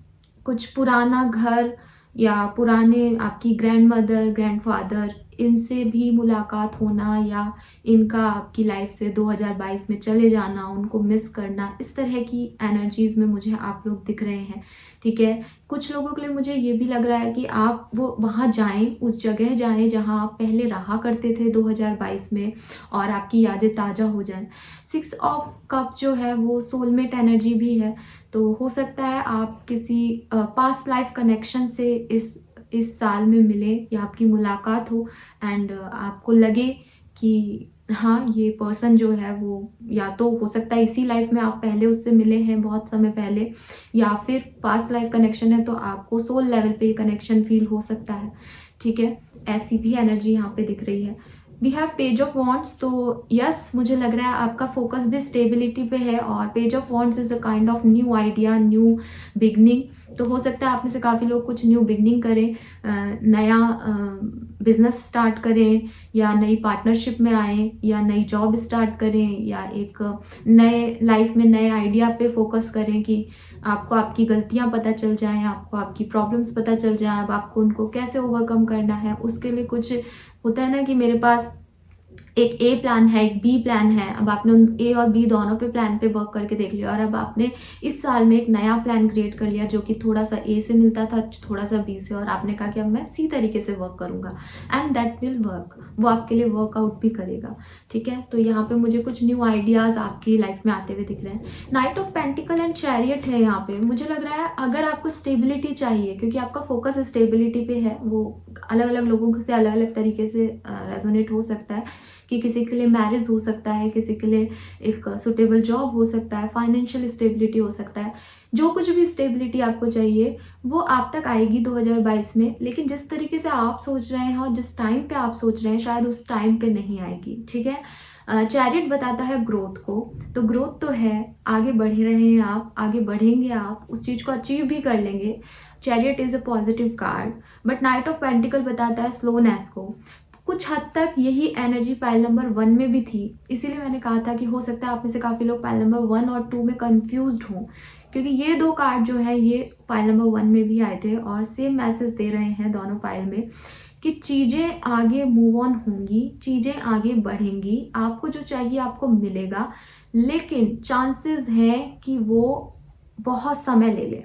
कुछ पुराना घर या पुराने आपकी ग्रैंड मदर, ग्रैंड फादर इनसे भी मुलाकात होना या इनका आपकी लाइफ से 2022 में चले जाना, उनको मिस करना, इस तरह की एनर्जीज में मुझे आप लोग दिख रहे हैं। ठीक है, कुछ लोगों के लिए मुझे ये भी लग रहा है कि आप वो वहाँ जाएं, उस जगह जाएं जहाँ आप पहले रहा करते थे 2022 में, और आपकी यादें ताज़ा हो जाएं। 6 ऑफ कप्स जो है वो सोलमेट एनर्जी भी है, तो हो सकता है आप किसी पास्ट लाइफ कनेक्शन से इस साल में मिले या आपकी मुलाकात हो, एंड आपको लगे कि हाँ, ये पर्सन जो है वो या तो हो सकता है इसी लाइफ में आप पहले उससे मिले हैं बहुत समय पहले, या फिर पास्ट लाइफ कनेक्शन है तो आपको सोल लेवल पे ये कनेक्शन फील हो सकता है। ठीक है, ऐसी भी एनर्जी यहाँ पे दिख रही है। We have page of wands, तो यस मुझे लग रहा है आपका फोकस भी स्टेबिलिटी पे है, और page of wands is a kind of new idea, new beginning. तो हो सकता है आप में से काफ़ी लोग कुछ न्यू बिगनिंग करें, नया बिजनेस स्टार्ट करें, या नई पार्टनरशिप में आए, या नई जॉब स्टार्ट करें, या एक नए लाइफ में नए आइडिया पे फोकस करें कि आपको आपकी गलतियां पता चल जाएं, आपको आपकी प्रॉब्लम्स पता चल जाएं, अब आपको उनको कैसे ओवरकम करना है। उसके लिए कुछ होता है ना कि मेरे पास एक ए प्लान है, एक बी प्लान है, अब आपने उन ए और बी दोनों पे प्लान पे वर्क करके देख लिया, और अब आपने इस साल में एक नया प्लान क्रिएट कर लिया जो कि थोड़ा सा ए से मिलता था, थोड़ा सा बी से, और आपने कहा कि अब मैं सी तरीके से वर्क करूंगा, एंड दैट विल वर्क, वो आपके लिए वर्कआउट भी करेगा। ठीक है, तो यहाँ पे मुझे कुछ न्यू आइडियाज आपकी लाइफ में आते हुए दिख रहे हैं। Night of pentacle and chariot है यहाँ पे। मुझे लग रहा है अगर आपको स्टेबिलिटी चाहिए, क्योंकि आपका फोकस स्टेबिलिटी पे है, वो अलग अलग लोगों से अलग अलग तरीके से रेजोनेट हो सकता है, कि किसी के लिए मैरिज हो सकता है, किसी के लिए एक सुटेबल जॉब हो सकता है, फाइनेंशियल स्टेबिलिटी हो सकता है। जो कुछ भी स्टेबिलिटी आपको चाहिए वो आप तक आएगी 2022 में, लेकिन जिस तरीके से आप सोच रहे हैं और जिस टाइम पे आप सोच रहे हैं शायद उस टाइम पे नहीं आएगी। ठीक है, चैरियट बताता है ग्रोथ को, तो ग्रोथ तो है, आगे बढ़ रहे हैं आप, आगे बढ़ेंगे आप, उस चीज को अचीव भी कर लेंगे। Chariot is a positive card, but night of pentacle बताता है स्लोनेस को। कुछ हद तक यही एनर्जी पाइल नंबर 1 में भी थी, इसीलिए मैंने कहा था कि हो सकता है आप में से काफ़ी लोग पाइल नंबर 1 और 2 में कंफ्यूज्ड हों, क्योंकि ये दो कार्ड जो है ये पाइल नंबर 1 में भी आए थे और सेम मैसेज दे रहे हैं दोनों पाइल में कि चीज़ें आगे मूव ऑन होंगी, चीज़ें आगे बढ़ेंगी, आपको जो चाहिए आपको मिलेगा, लेकिन चांसेस हैं कि वो बहुत समय ले ले,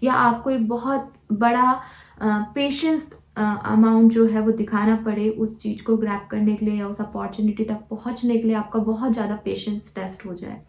या आपको एक बहुत बड़ा पेशेंस अमाउंट जो है वो दिखाना पड़े उस चीज़ को ग्रैब करने के लिए, या उस अपॉर्चुनिटी तक पहुंचने के लिए आपका बहुत ज़्यादा पेशेंस टेस्ट हो जाए।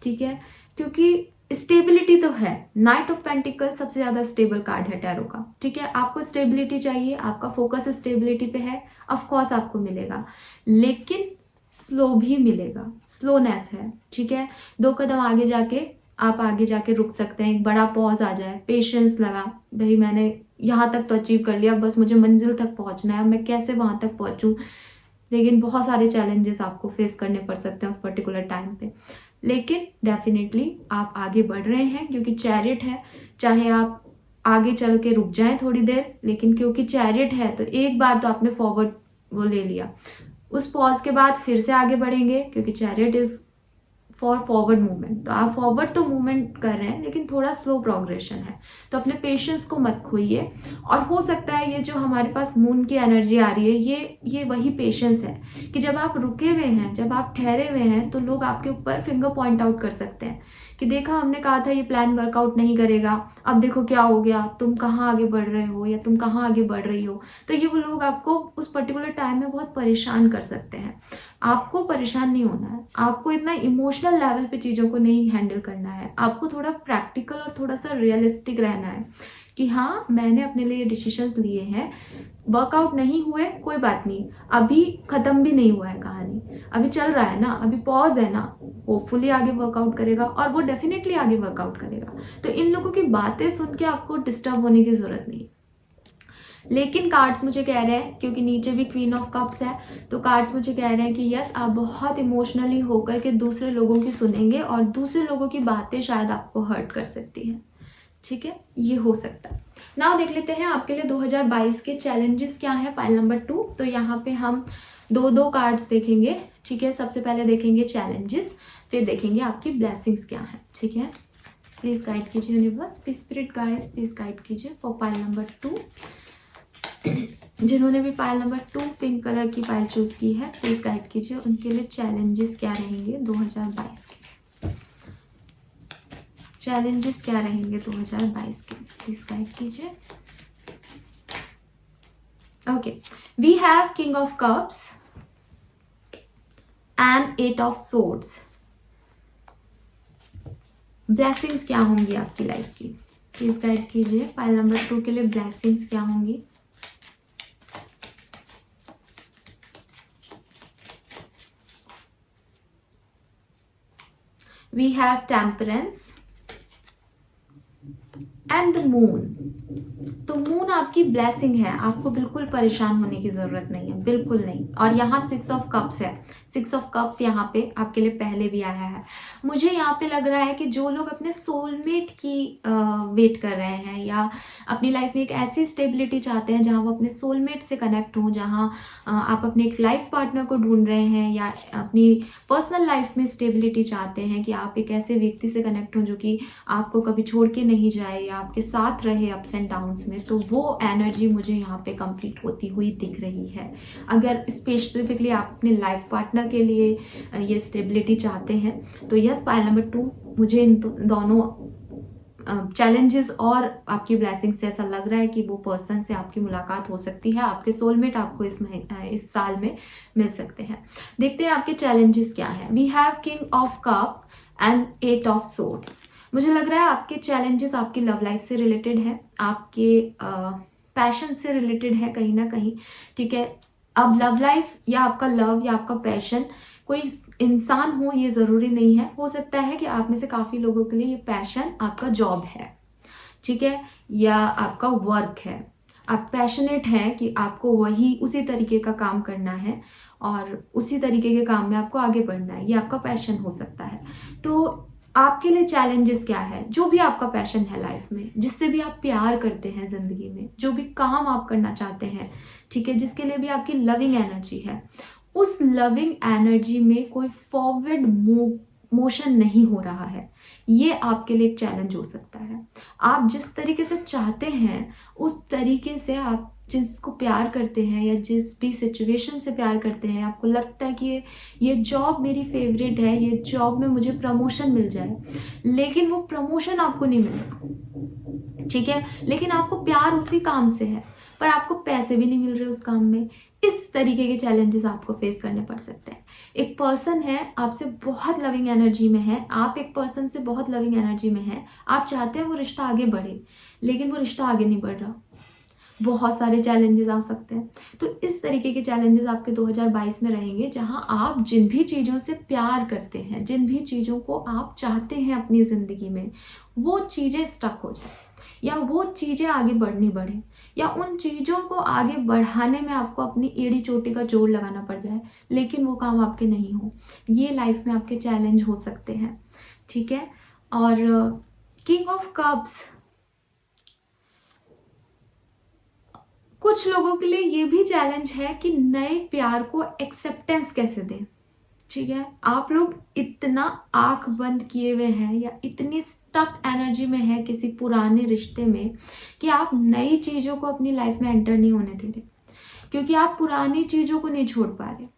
ठीक है, क्योंकि स्टेबिलिटी तो है, नाइट ऑफ पेंटिकल सबसे ज़्यादा स्टेबल कार्ड है टैरो का। ठीक है, आपको स्टेबिलिटी चाहिए, आपका फोकस स्टेबिलिटी पे है, ऑफ कोर्स आपको मिलेगा, लेकिन स्लो भी मिलेगा, स्लोनेस है। ठीक है, 2 कदम आगे जाके रुक सकते हैं, एक बड़ा पॉज आ जाए, पेशेंस लगा, भाई मैंने यहाँ तक तो अचीव कर लिया, बस मुझे मंजिल तक पहुँचना है, मैं कैसे वहाँ तक पहुँचूँ, लेकिन बहुत सारे चैलेंजेस आपको फेस करने पड़ सकते हैं उस पर्टिकुलर टाइम पे, लेकिन डेफिनेटली आप आगे बढ़ रहे हैं क्योंकि चैरियट है। चाहे आप आगे चल के रुक जाएं थोड़ी देर, लेकिन क्योंकि चैरियट है तो एक बार तो आपने फॉरवर्ड वो ले लिया, उस पॉज के बाद फिर से आगे बढ़ेंगे, क्योंकि chariot is for forward movement, तो आप फॉरवर्ड तो मूवमेंट कर रहे हैं लेकिन थोड़ा स्लो प्रोग्रेशन है, तो अपने पेशेंस को मत खोइए। और हो सकता है ये जो हमारे पास मून की एनर्जी आ रही है ये वही पेशेंस है कि जब आप रुके हुए हैं, जब आप ठहरे हुए हैं, तो लोग आपके ऊपर फिंगर पॉइंट आउट कर सकते हैं कि देखा हमने कहा था ये प्लान वर्कआउट नहीं करेगा, अब देखो क्या हो गया, तुम कहाँ आगे बढ़ रहे हो या तुम कहाँ आगे बढ़ रही हो। तो ये वो लोग आपको उस पर्टिकुलर टाइम में बहुत परेशान कर सकते हैं। आपको परेशान नहीं होना है, आपको इतना इमोशनल लेवल पे चीज़ों को नहीं हैंडल करना है, आपको थोड़ा प्रैक्टिकल और थोड़ा सा रियलिस्टिक रहना है कि हाँ मैंने अपने लिए डिसीजंस लिए हैं, वर्कआउट नहीं हुए कोई बात नहीं, अभी खत्म भी नहीं हुआ है कहानी, अभी चल रहा है ना, अभी पॉज है ना, होपफुली आगे वर्कआउट करेगा और वो डेफिनेटली आगे वर्कआउट करेगा। तो इन लोगों की बातें सुन के आपको डिस्टर्ब होने की जरूरत नहीं। लेकिन कार्ड्स मुझे कह रहे हैं, क्योंकि नीचे भी क्वीन ऑफ कप्स है, तो कार्ड्स मुझे कह रहे हैं कि यस आप बहुत इमोशनली होकर के दूसरे लोगों की सुनेंगे और दूसरे लोगों की बातें शायद आपको हर्ट कर सकती हैं। ठीक है, ये हो सकता है। नाउ देख लेते हैं आपके लिए 2022 के चैलेंजेस क्या है, पाइल नंबर 2। तो यहाँ पे हम दो कार्ड्स देखेंगे। ठीक है, सबसे पहले देखेंगे चैलेंजेस, फिर देखेंगे आपकी ब्लेसिंग्स क्या है। ठीक है, प्लीज गाइड कीजिए universe, please spirit guides please guide कीजिए फॉर पाइल नंबर 2 जिन्होंने भी पायल नंबर 2 पिंक कलर की पायल चूज की है प्लीज गाइड कीजिए, उनके लिए चैलेंजेस क्या रहेंगे 2022 के। चैलेंजेस क्या रहेंगे 2022 के, प्लीज गाइड कीजिए। Okay, we have king of cups and 8 of swords. Blessings क्या होंगी आपकी लाइफ की, प्लीज गाइड कीजिए। पायल नंबर 2 के लिए ब्लेसिंग्स क्या होंगी। We have temperance and the moon। तो मून आपकी ब्लेसिंग है, आपको बिल्कुल परेशान होने की जरूरत नहीं है, बिल्कुल नहीं। और यहाँ 6 ऑफ कप्स है, 6 ऑफ कप्स यहाँ पे आपके लिए पहले भी आया है। मुझे यहाँ पे लग रहा है कि जो लोग अपने सोलमेट की वेट कर रहे हैं या अपनी लाइफ में एक ऐसी स्टेबिलिटी चाहते हैं जहाँ वो अपने सोलमेट से कनेक्ट हों, जहाँ आप अपने एक लाइफ पार्टनर को ढूंढ रहे हैं या अपनी पर्सनल लाइफ में स्टेबिलिटी चाहते हैं कि आप एक ऐसे व्यक्ति से कनेक्ट हों जो कि आपको कभी छोड़ के नहीं जाए या आपके साथ रहे अप्स एंड डाउन्स में, तो वो एनर्जी मुझे यहाँ पे कंप्लीट होती हुई दिख रही है। अगर स्पेसिफिकली आप अपने लाइफ पार्टनर के लिए ये स्टेबिलिटी चाहते हैं तो यस, पायल नंबर 2 मुझे इन दोनों चैलेंजेस और आपकी ब्लेसिंग से ऐसा लग रहा है कि वो पर्सन से आपकी मुलाकात हो सकती है, आपके सोलमेट आपको इस साल में मिल सकते हैं। देखते हैं आपके चैलेंजेस क्या है। We have king of cups and 8 of swords. मुझे लग रहा है आपके चैलेंजेस आपकी लव लाइफ से रिलेटेड है, आपके पैशन से रिलेटेड है कहीं ना कहीं, ठीक है। अब लव लाइफ या आपका लव या आपका पैशन कोई इंसान हो ये जरूरी नहीं है, हो सकता है कि आप में से काफी लोगों के लिए ये पैशन आपका जॉब है, ठीक है, या आपका वर्क है। आप पैशनेट हैं कि आपको वही उसी तरीके का काम करना है और उसी तरीके के काम में आपको आगे बढ़ना है, ये आपका पैशन हो सकता है। तो आपके लिए चैलेंजेस क्या है, जो भी आपका पैशन है लाइफ में, जिससे भी आप प्यार करते हैं जिंदगी में, जो भी काम आप करना चाहते हैं, ठीक है, जिसके लिए भी आपकी लविंग एनर्जी है, उस लविंग एनर्जी में कोई फॉरवर्ड मोशन नहीं हो रहा है, ये आपके लिए एक चैलेंज हो सकता है। आप जिस तरीके से चाहते हैं उस तरीके से आप जिसको प्यार करते हैं या जिस भी सिचुएशन से प्यार करते हैं, आपको लगता है कि ये जॉब मेरी फेवरेट है, ये जॉब में मुझे प्रमोशन मिल जाए, लेकिन वो प्रमोशन आपको नहीं मिल रहा, ठीक है, लेकिन आपको प्यार उसी काम से है पर आपको पैसे भी नहीं मिल रहे उस काम में। इस तरीके के चैलेंजेस आपको फेस करने पड़ सकते हैं। एक पर्सन है आपसे बहुत लविंग एनर्जी में है, आप एक पर्सन से बहुत लविंग एनर्जी में है, आप चाहते हैं वो रिश्ता आगे बढ़े लेकिन वो रिश्ता आगे नहीं बढ़ रहा, बहुत सारे चैलेंजेस आ सकते हैं। तो इस तरीके के चैलेंजेस आपके 2022 में रहेंगे, जहां आप जिन भी चीज़ों से प्यार करते हैं, जिन भी चीज़ों को आप चाहते हैं अपनी ज़िंदगी में, वो चीज़ें स्टक हो जाए या वो चीज़ें आगे बढ़े या उन चीज़ों को आगे बढ़ाने में आपको अपनी एड़ी चोटी का जोर लगाना पड़ जाए, लेकिन वो काम आपके नहीं हो, ये लाइफ में आपके चैलेंज हो सकते हैं, ठीक है। और किंग ऑफ कप्स, कुछ लोगों के लिए ये भी चैलेंज है कि नए प्यार को एक्सेप्टेंस कैसे दें, ठीक है। आप लोग इतना आंख बंद किए हुए हैं या इतनी स्टक एनर्जी में है किसी पुराने रिश्ते में कि आप नई चीज़ों को अपनी लाइफ में एंटर नहीं होने दे रहे, क्योंकि आप पुरानी चीज़ों को नहीं छोड़ पा रहे।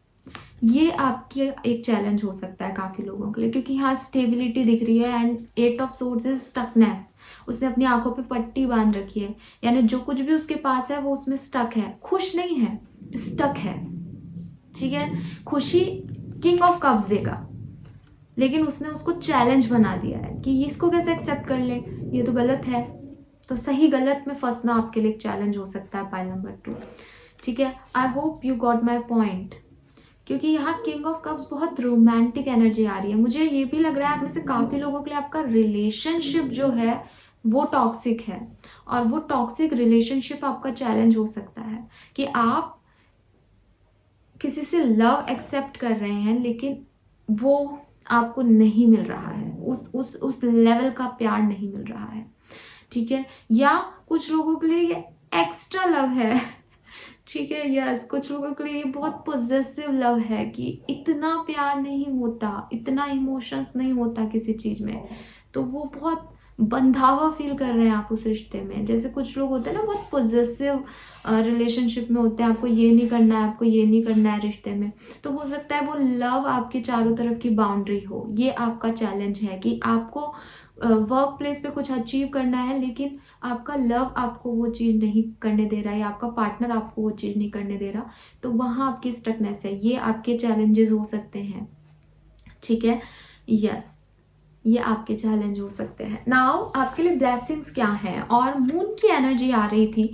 ये आपके एक चैलेंज हो सकता है काफ़ी लोगों के लिए, क्योंकि यहाँ स्टेबिलिटी दिख रही है and 8 of swords is stuckness. उसने अपनी आंखों पे पट्टी बांध रखी है, यानी जो कुछ भी उसके पास है वो उसमें स्टक है, खुश नहीं है, स्टक है, ठीक है। खुशी किंग ऑफ कप्स देगा, लेकिन उसने उसको चैलेंज बना दिया है कि इसको कैसे एक्सेप्ट कर ले, ये तो गलत है। तो सही गलत में फंसना आपके लिए एक चैलेंज हो सकता है पाइल नंबर 2, ठीक है। I hope you got my point, क्योंकि यहाँ किंग ऑफ कप्स बहुत रोमांटिक एनर्जी आ रही है। मुझे ये भी लग रहा है आप में से काफी लोगों के लिए आपका रिलेशनशिप जो है वो टॉक्सिक है, और वो टॉक्सिक रिलेशनशिप आपका चैलेंज हो सकता है कि आप किसी से लव एक्सेप्ट कर रहे हैं लेकिन वो आपको नहीं मिल रहा है, उस लेवल का प्यार नहीं मिल रहा है, ठीक है। या कुछ लोगों के लिए ये एक्स्ट्रा लव है, ठीक है, यस, कुछ लोगों के लिए ये बहुत पॉजिटिव लव है कि इतना प्यार नहीं होता, इतना इमोशंस नहीं होता किसी चीज में, तो वो बहुत बंधावा फील कर रहे हैं आप उस रिश्ते में। जैसे कुछ लोग होते हैं ना बहुत पॉजिटिव रिलेशनशिप में होते हैं, आपको ये नहीं करना है, आपको ये नहीं करना है रिश्ते में, तो हो सकता है वो लव आपके चारों तरफ की बाउंड्री हो। ये आपका चैलेंज है कि आपको वर्क प्लेस पे कुछ अचीव करना है, लेकिन आपका लव आपको वो चीज़ नहीं करने दे रहा है, या आपका पार्टनर आपको वो चीज़ नहीं करने दे रहा, तो वहाँ आपकी स्टकनेस है। ये आपके चैलेंजेस हो सकते हैं, ठीक है। यस, ये आपके चैलेंज हो सकते हैं। नाउ आपके लिए ब्लेसिंग्स क्या है, और मून की एनर्जी आ रही थी,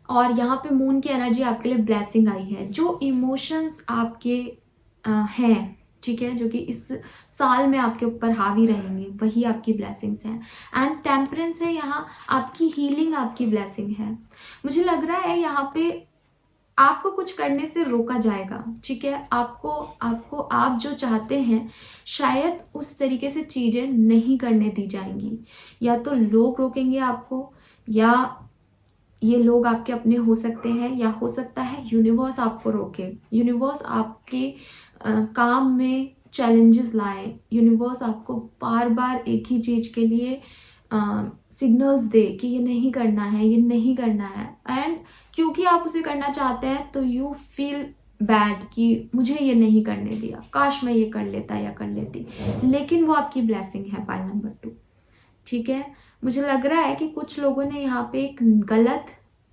और यहाँ पे मून की एनर्जी आपके लिए ब्लेसिंग आई है। जो इमोशंस आपके हैं, ठीक है, जो कि इस साल में आपके ऊपर हावी रहेंगे, वही आपकी ब्लेसिंग्स हैं। एंड टेम्परेंस है यहाँ, आपकी हीलिंग आपकी ब्लेसिंग है। मुझे लग रहा है यहाँ पे आपको कुछ करने से रोका जाएगा, ठीक है। आपको आपको आप जो चाहते हैं शायद उस तरीके से चीज़ें नहीं करने दी जाएंगी, या तो लोग रोकेंगे आपको, या ये लोग आपके अपने हो सकते हैं, या हो सकता है यूनिवर्स आपको रोके। यूनिवर्स आपके काम में चैलेंजेस लाए, यूनिवर्स आपको बार बार एक ही चीज़ के लिए सिग्नल्स दे कि ये नहीं करना है, ये नहीं करना है। एंड क्योंकि आप उसे करना चाहते हैं तो यू फील बैड कि मुझे ये नहीं करने दिया, काश मैं ये कर लेता या कर लेती, लेकिन वो आपकी ब्लेसिंग है पाइल नंबर 2, ठीक है। मुझे लग रहा है कि कुछ लोगों ने यहाँ पे एक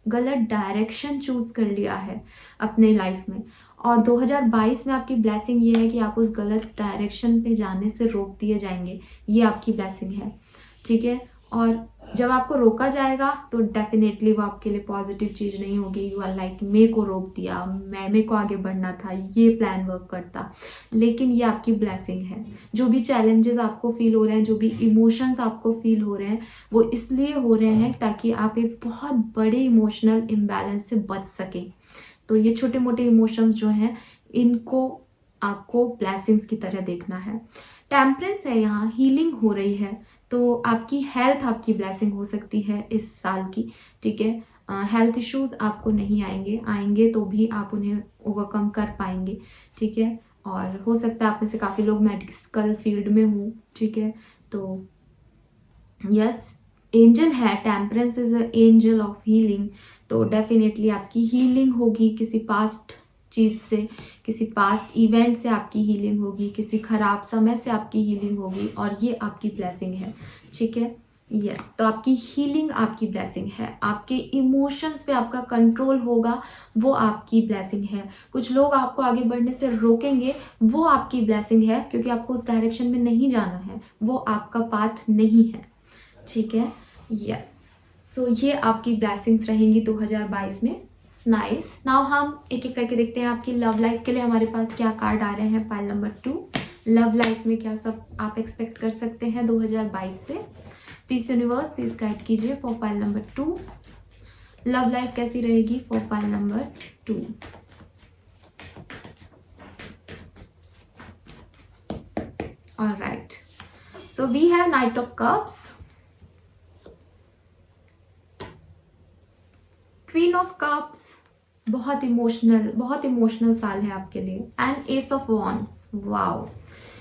गलत डायरेक्शन चूज कर लिया है अपने लाइफ में, और 2022 में आपकी ब्लेसिंग ये है कि आप उस गलत डायरेक्शन पे जाने से रोक दिए जाएंगे। ये आपकी ब्लेसिंग है, ठीक है। और जब आपको रोका जाएगा तो डेफिनेटली वो आपके लिए पॉजिटिव चीज़ नहीं होगी। यू आर लाइक, मेरे को रोक दिया, मेरे को आगे बढ़ना था, ये प्लान वर्क करता, लेकिन ये आपकी ब्लेसिंग है। जो भी चैलेंजेस आपको फील हो रहे हैं, जो भी इमोशंस आपको फील हो रहे हैं, वो इसलिए हो रहे हैं ताकि आप एक बहुत बड़े इमोशनल इम्बैलेंस से बच सकें। तो ये छोटे मोटे इमोशंस जो हैं, इनको आपको ब्लेसिंग्स की तरह देखना है। टेम्परेंस है यहाँ, हीलिंग हो रही है, तो आपकी हेल्थ आपकी ब्लेसिंग हो सकती है इस साल की, ठीक है। हेल्थ इश्यूज आपको नहीं आएंगे तो भी आप उन्हें ओवरकम कर पाएंगे, ठीक है। और हो सकता है आप में से काफ़ी लोग मेडिकल फील्ड में हों, ठीक है। तो यस, एंजल है, temperance is a angel of healing, तो डेफिनेटली आपकी हीलिंग होगी। किसी पास्ट चीज़ से, किसी पास्ट इवेंट से आपकी हीलिंग होगी, किसी खराब समय से आपकी हीलिंग होगी, और ये आपकी ब्लेसिंग है, ठीक है। यस, तो आपकी हीलिंग आपकी ब्लेसिंग है। आपके इमोशंस पे आपका कंट्रोल होगा, वो आपकी ब्लेसिंग है। कुछ लोग आपको आगे बढ़ने से रोकेंगे, वो आपकी ब्लेसिंग है, क्योंकि आपको उस डायरेक्शन में नहीं जाना है, वो आपका पाथ नहीं है, ठीक है। यस, सो ये आपकी ब्लेसिंग्स रहेंगी 2022 में। नाइस। नाउ हम एक एक करके देखते हैं आपकी लव लाइफ के लिए हमारे पास क्या कार्ड आ रहे हैं। पाइल नंबर 2, लव लाइफ में क्या सब आप एक्सपेक्ट कर सकते हैं 2022 से। प्लीज यूनिवर्स, प्लीज गाइड कीजिए for pile number 2। Love life कैसी रहेगी for pile number 2। Alright, so we have knight of cups, queen of cups, बहुत इमोशनल साल है आपके लिए, and ace of wands. Wow,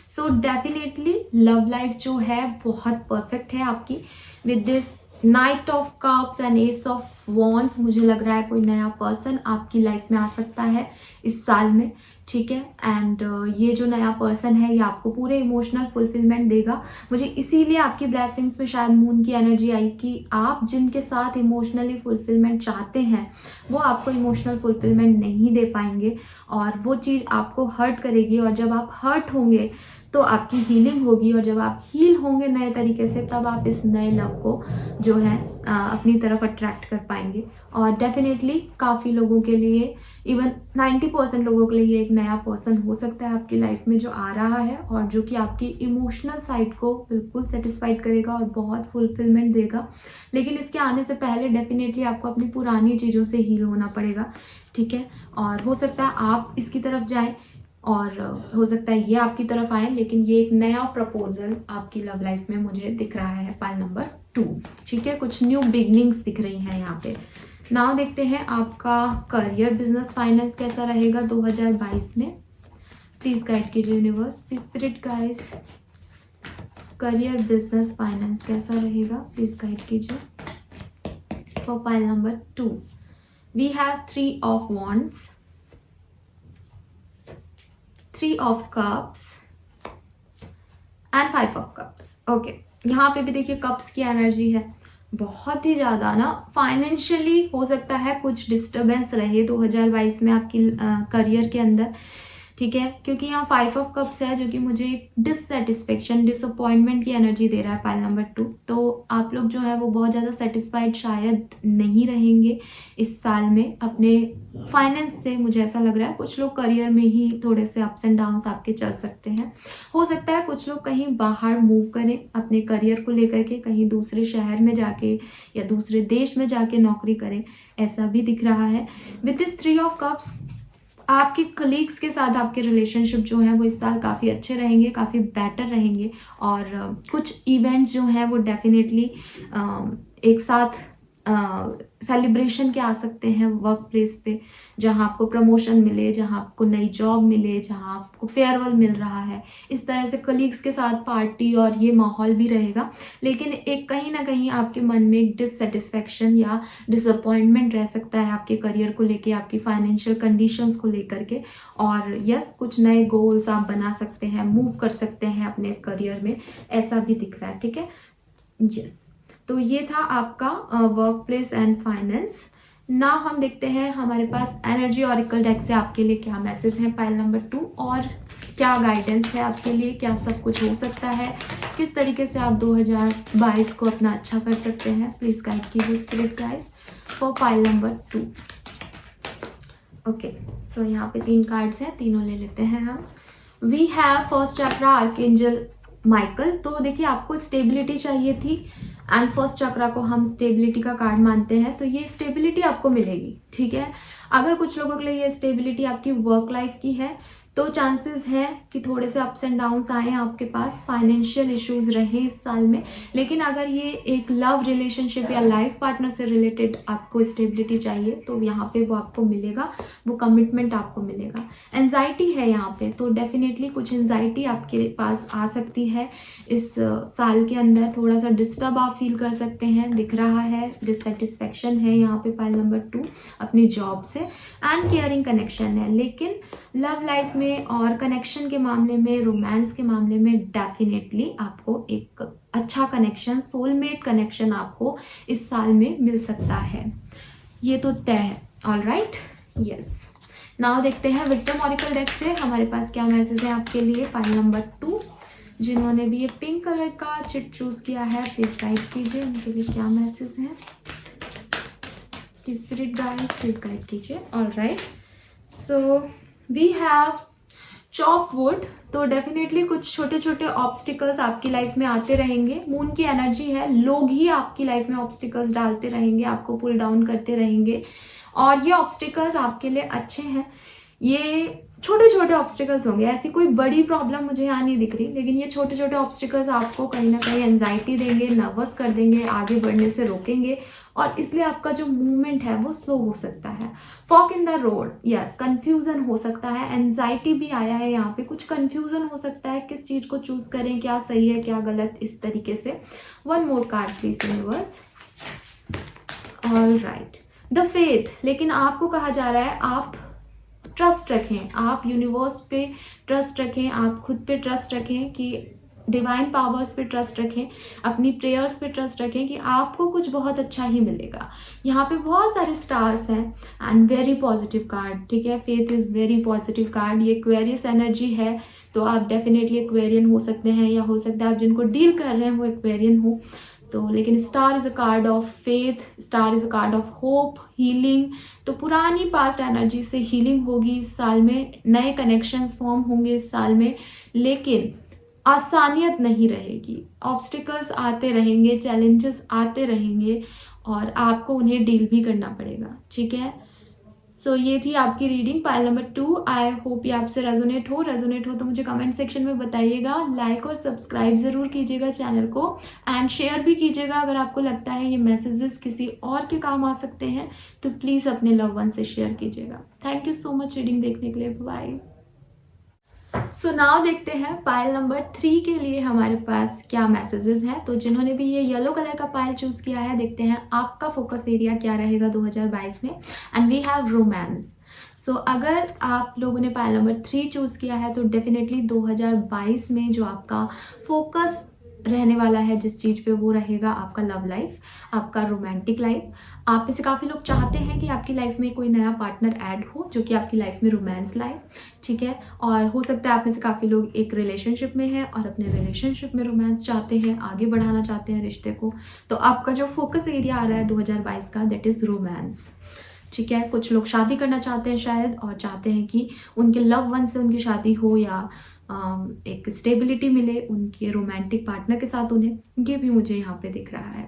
so definitely love life जो है बहुत परफेक्ट है आपकी with this knight of cups and ace of wands. मुझे लग रहा है कोई नया पर्सन आपकी लाइफ में आ सकता है इस साल में, ठीक है। एंड ये जो नया पर्सन है ये आपको पूरे इमोशनल फुलफिलमेंट देगा। मुझे इसीलिए आपकी ब्लेसिंग्स में शायद मून की एनर्जी आई कि आप जिनके साथ इमोशनली फुलफिलमेंट चाहते हैं वो आपको इमोशनल फुलफिलमेंट नहीं दे पाएंगे, और वो चीज़ आपको हर्ट करेगी, और जब आप हर्ट होंगे तो आपकी हीलिंग होगी, और जब आप हील होंगे नए तरीके से तब आप इस नए लव को जो है अपनी तरफ अट्रैक्ट कर पाएंगे। और डेफिनेटली काफ़ी लोगों के लिए, इवन 90% लोगों के लिए ये एक नया पर्सन हो सकता है आपकी लाइफ में जो आ रहा है, और जो कि आपकी इमोशनल साइड को बिल्कुल सेटिस्फाइड करेगा और बहुत फुलफिलमेंट देगा। लेकिन इसके आने से पहले डेफिनेटली आपको अपनी पुरानी चीज़ों से हील होना पड़ेगा, ठीक है। और हो सकता है आप इसकी तरफ जाएं, और हो सकता है ये आपकी तरफ आए, लेकिन ये एक नया प्रपोजल आपकी लव लाइफ में मुझे दिख रहा है पाइल नंबर 2, ठीक है। कुछ न्यू बिगनिंग्स दिख रही हैं यहाँ पे। नाउ देखते हैं आपका करियर, बिजनेस, फाइनेंस कैसा रहेगा 2022 में। प्लीज गाइड कीजिए universe, please spirit guys, career, business, finance कैसा रहेगा, प्लीज गाइड कीजिए। For pile number 2 we have 3 of wands, 3 of cups and 5 of cups. Okay, यहाँ पे भी देखिए कप्स की एनर्जी है, बहुत ही ज़्यादा ना फाइनेंशियली हो सकता है कुछ डिस्टर्बेंस रहे 2022 में आपकी करियर के अंदर, ठीक है, क्योंकि यहाँ 5 ऑफ कप्स है जो कि मुझे एक डिससेटिस्फेक्शन, डिसअपॉइंटमेंट की एनर्जी दे रहा है पाइल नंबर 2। तो आप लोग जो है वो बहुत ज़्यादा सेटिस्फाइड शायद नहीं रहेंगे इस साल में अपने फाइनेंस से, मुझे ऐसा लग रहा है। कुछ लोग करियर में ही थोड़े से अप्स एंड डाउन्स आपके चल सकते हैं। हो सकता है कुछ लोग कहीं बाहर मूव करें अपने करियर को लेकर के, कहीं दूसरे शहर में जाके या दूसरे देश में जाके नौकरी करें, ऐसा भी दिख रहा है। विद दिस 3 ऑफ कप्स आपके कलीग्स के साथ आपके रिलेशनशिप जो है वो इस साल काफ़ी अच्छे रहेंगे, काफ़ी बेटर रहेंगे, और कुछ इवेंट्स जो हैं वो डेफिनेटली एक साथ सेलिब्रेशन के आ सकते हैं वर्क प्लेस पे, जहां आपको प्रमोशन मिले, जहां आपको नई जॉब मिले, जहां आपको फेयरवेल मिल रहा है। इस तरह से कलीग्स के साथ पार्टी और ये माहौल भी रहेगा, लेकिन एक कहीं ना कहीं आपके मन में एक डिससेटिस्फेक्शन या डिसअपॉइंटमेंट रह सकता है आपके करियर को लेके, आपकी फाइनेंशियल कंडीशंस को लेकर के। और यस, कुछ नए गोल्स आप बना सकते हैं, मूव कर सकते हैं अपने करियर में, ऐसा भी दिख रहा है, ठीक है। यस, तो ये था आपका वर्क प्लेस एंड फाइनेंस। ना हम देखते हैं हमारे पास एनर्जी ऑरिकल डेक से आपके लिए क्या मैसेज है पाइल नंबर 2, और क्या गाइडेंस है आपके लिए, क्या सब कुछ हो सकता है, किस तरीके से आप 2022 को अपना अच्छा कर सकते हैं। प्लीज गाइड कीजिए spirit guides for pile number 2। Okay, so यहाँ पे 3 कार्ड्स हैं, तीनों ले लेते हैं हम। We have first chakra archangel Michael. तो देखिए आपको स्टेबिलिटी चाहिए थी, एंड फर्स्ट चक्रा को हम स्टेबिलिटी का कार्ड मानते हैं, तो ये स्टेबिलिटी आपको मिलेगी, ठीक है। अगर कुछ लोगों के लिए ये स्टेबिलिटी आपकी वर्क लाइफ की है, तो चांसेस है कि थोड़े से अप्स एंड डाउन्स आए आपके पास, फाइनेंशियल इश्यूज रहे इस साल में। लेकिन अगर ये एक लव रिलेशनशिप या लाइफ पार्टनर से रिलेटेड आपको स्टेबिलिटी चाहिए, तो यहाँ पे वो आपको मिलेगा, वो कमिटमेंट आपको मिलेगा। एंजाइटी है यहाँ पे, तो डेफिनेटली कुछ एंजाइटी आपके पास आ सकती है इस साल के अंदर। थोड़ा सा डिस्टर्ब आप फील कर सकते हैं, दिख रहा है डिससेटिस्फेक्शन है यहाँ पे पाइल नंबर 2 अपनी जॉब से, एंड केयरिंग कनेक्शन है। लेकिन लव लाइफ और कनेक्शन के मामले में, रोमांस के मामले में डेफिनेटली आपको एक अच्छा कनेक्शन, सोलमेट कनेक्शन आपको इस साल में मिल सकता है, ये तो तय है। ऑलराइट, यस, नाउ देखते हैं विजडम ऑरिकल डेक से हमारे पास क्या मैसेज है आपके लिए पाइल नंबर 2। जिन्होंने भी ये पिंक कलर का चिट चूज किया है, प्लीज गाइड कीजिए उनके लिए क्या मैसेज है। स्पिरिट गाइड्स प्लीज गाइड कीजिए। Alright, so we have chop wood. तो डेफिनेटली कुछ छोटे छोटे ऑब्स्टिकल्स आपकी लाइफ में आते रहेंगे। मून की एनर्जी है, लोग ही आपकी लाइफ में ऑब्स्टिकल्स डालते रहेंगे, आपको पुल डाउन करते रहेंगे, और ये ऑब्स्टिकल्स आपके लिए अच्छे हैं। ये छोटे छोटे ऑब्स्टिकल्स होंगे, ऐसी कोई बड़ी प्रॉब्लम मुझे यहाँ नहीं दिख रही, लेकिन ये छोटे छोटे ऑब्स्टिकल्स आपको कहीं ना कहीं एंजाइटी देंगे, नर्वस कर देंगे, आगे बढ़ने से रोकेंगे, और इसलिए आपका जो मूवमेंट है वो स्लो हो सकता है। Fog in the road, yes, confusion हो सकता है, एंजाइटी भी आया है यहाँ पे, कुछ कंफ्यूजन हो सकता है किस चीज को चूज करें, क्या सही है क्या गलत, इस तरीके से। One more card please universe. Alright, the faith. लेकिन आपको कहा जा रहा है आप ट्रस्ट रखें, आप यूनिवर्स पे ट्रस्ट रखें, आप खुद पे ट्रस्ट रखें, कि डिवाइन पावर्स पे ट्रस्ट रखें, अपनी प्रेयर्स पे ट्रस्ट रखें कि आपको कुछ बहुत अच्छा ही मिलेगा। यहाँ पे बहुत सारे स्टार्स हैं एंड वेरी पॉजिटिव कार्ड, ठीक है। Faith is very positive card. ये एक्वेरियस एनर्जी है, तो आप डेफिनेटली एक्वेरियन हो सकते हैं, या हो सकता है आप जिनको डील कर रहे हैं वो एक्वेरियन हो। तो लेकिन star is a card of faith, star is a card of hope, healing. तो पुरानी पास्ट एनर्जी से हीलिंग होगी इस साल में, नए कनेक्शंस फॉर्म होंगे इस साल में, लेकिन आसानियत नहीं रहेगी। ऑब्स्टिकल्स आते रहेंगे, चैलेंजेस आते रहेंगे, और आपको उन्हें डील भी करना पड़ेगा, ठीक है। सो ये थी आपकी reading pile number 2। I hope ये आपसे रेजोनेट हो तो मुझे कमेंट सेक्शन में बताइएगा। लाइक और सब्सक्राइब जरूर कीजिएगा चैनल को, एंड शेयर भी कीजिएगा अगर आपको लगता है ये मैसेजेस किसी और के काम आ सकते हैं, तो प्लीज अपने लव वन से शेयर कीजिएगा। Thank you so much reading देखने के लिए, बाय। सो नाउ देखते हैं पायल नंबर 3 के लिए हमारे पास क्या मैसेजेस हैं। तो जिन्होंने भी ये येलो कलर का पायल चूज किया है, देखते हैं आपका फोकस एरिया क्या रहेगा 2022 में। And we have romance. So अगर आप लोगों ने पायल नंबर 3 चूज किया है तो डेफिनेटली 2022 में जो आपका फोकस रहने वाला है जिस चीज़ पे, वो रहेगा आपका लव लाइफ, आपका रोमांटिक लाइफ। आप में से काफ़ी लोग चाहते हैं कि आपकी लाइफ में कोई नया पार्टनर ऐड हो जो कि आपकी लाइफ में रोमांस लाए, ठीक है। और हो सकता है आप में से काफ़ी लोग एक रिलेशनशिप में हैं और अपने रिलेशनशिप में रोमांस चाहते हैं, आगे बढ़ाना चाहते हैं रिश्ते को। तो आपका जो फोकस एरिया आ रहा है 2022 का, दैट इज़ रोमांस, ठीक है। कुछ लोग शादी करना चाहते हैं शायद, और चाहते हैं कि उनके लव वन से उनकी शादी हो, या एक स्टेबिलिटी मिले उनके रोमांटिक पार्टनर के साथ उन्हें, ये भी मुझे यहाँ पे दिख रहा है।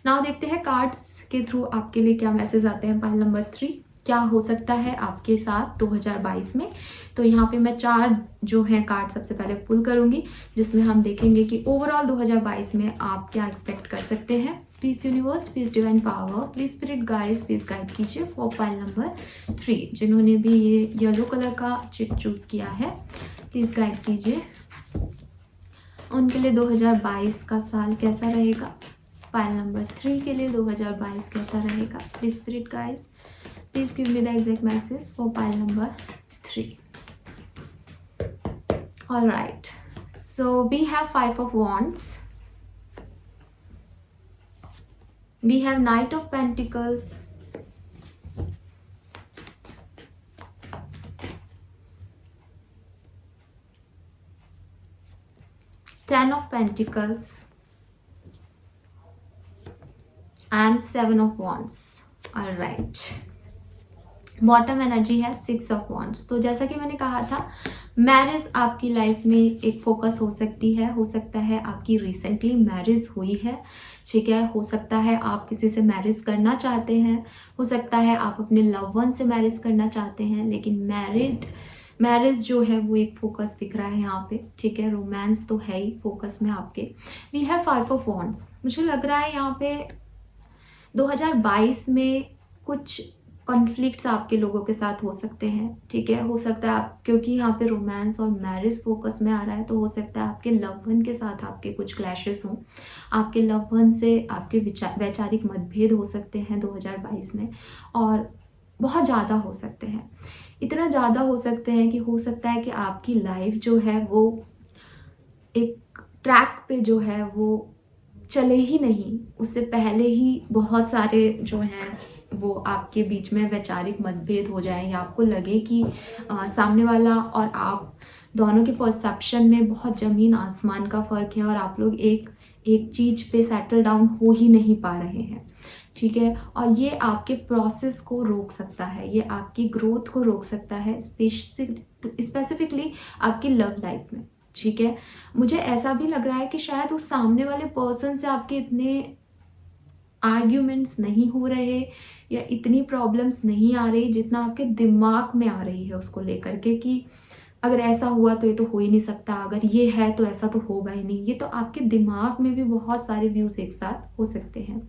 नाउ देखते हैं कार्ड्स के थ्रू आपके लिए क्या मैसेज आते हैं। पाइल नंबर 3, क्या हो सकता है आपके साथ 2022 में। तो यहाँ पे मैं 4 जो है कार्ड सबसे पहले पुल करूँगी, जिसमें हम देखेंगे कि ओवरऑल 2022 में आप क्या एक्सपेक्ट कर सकते हैं। Please universe, please divine power, please spirit guides, please guide कीजिए फॉर पाइल नंबर 3। जिन्होंने भी ये येलो कलर का चिट चूज किया है, प्लीज गाइड कीजिए उनके लिए 2022 का साल कैसा रहेगा। पाइल नंबर 3 के लिए 2022 कैसा रहेगा। Please spirit guides, please give me the exact message for pile number 3। All right, so we have 5 of wands, we have Knight of Pentacles, Ten of Pentacles and 7 of Wands. All right. Bottom energy है 6 of Wands। तो जैसा कि मैंने कहा था, marriage आपकी life में एक फोकस हो सकती है। हो सकता है आपकी रिसेंटली मैरिज हुई है, ठीक है। हो सकता है आप किसी से मैरिज करना चाहते हैं, हो सकता है आप अपने लव वन से मैरिज करना चाहते हैं, लेकिन मैरिज जो है वो एक फोकस दिख रहा है यहाँ पे, ठीक है। रोमांस तो है ही फोकस में आपके। We have 5 of Wands। मुझे लग रहा है यहाँ पे 2022 में कुछ कॉन्फ्लिक्ट्स आपके लोगों के साथ हो सकते हैं, ठीक है। हो सकता है आप, क्योंकि यहाँ पे रोमांस और मैरिज फोकस में आ रहा है, तो हो सकता है आपके लव वन के साथ आपके कुछ क्लैशेस हों। आपके लव वन से आपके वैचारिक मतभेद हो सकते हैं 2022 में, और बहुत ज़्यादा हो सकते हैं। इतना ज़्यादा हो सकते हैं कि हो सकता है कि आपकी लाइफ जो है वो एक ट्रैक पे जो है वो चले ही नहीं, उससे पहले ही बहुत सारे जो हैं वो आपके बीच में वैचारिक मतभेद हो जाए, या आपको लगे कि सामने वाला और आप दोनों के परसेप्शन में बहुत ज़मीन आसमान का फ़र्क है, और आप लोग एक चीज़ पे सेटल डाउन हो ही नहीं पा रहे हैं, ठीक है। और ये आपके प्रोसेस को रोक सकता है, ये आपकी ग्रोथ को रोक सकता है, स्पेसिफिकली आपकी लव लाइफ में, ठीक है। मुझे ऐसा भी लग रहा है कि शायद उस सामने वाले पर्सन से आपके इतने आर्ग्यूमेंट्स नहीं हो रहे या इतनी प्रॉब्लम्स नहीं आ रही जितना आपके दिमाग में आ रही है उसको लेकर के, कि अगर ऐसा हुआ तो ये तो हो ही नहीं सकता, अगर ये है तो ऐसा तो होगा ही नहीं। ये तो आपके दिमाग में भी बहुत सारे व्यूज एक साथ हो सकते हैं।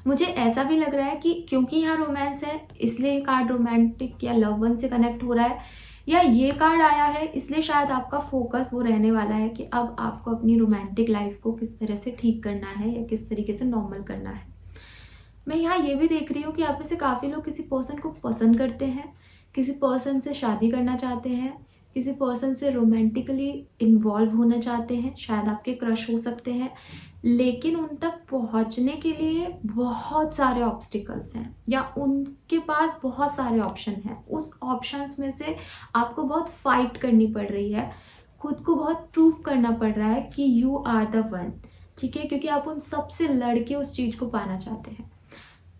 मुझे ऐसा भी लग रहा है कि क्योंकि यहाँ रोमांस है, इसलिए ये कार्ड रोमांटिक या लव वन से कनेक्ट हो रहा है, या ये कार्ड आया है इसलिए शायद आपका फोकस वो रहने वाला है कि अब आपको अपनी रोमांटिक लाइफ को किस तरह से ठीक करना है या किस तरीके से नॉर्मल करना है। मैं यहाँ ये भी देख रही हूँ कि आप में से काफ़ी लोग किसी पर्सन को पसंद करते हैं, किसी पर्सन से शादी करना चाहते हैं, किसी पर्सन से रोमांटिकली इन्वॉल्व होना चाहते हैं, शायद आपके क्रश हो सकते हैं, लेकिन उन तक पहुंचने के लिए बहुत सारे ऑब्स्टिकल्स हैं, या उनके पास बहुत सारे ऑप्शन हैं। उस ऑप्शंस में से आपको बहुत फाइट करनी पड़ रही है, खुद को बहुत प्रूव करना पड़ रहा है कि यू आर द वन, ठीक है, क्योंकि आप उन सबसे लड़के उस चीज़ को पाना चाहते हैं।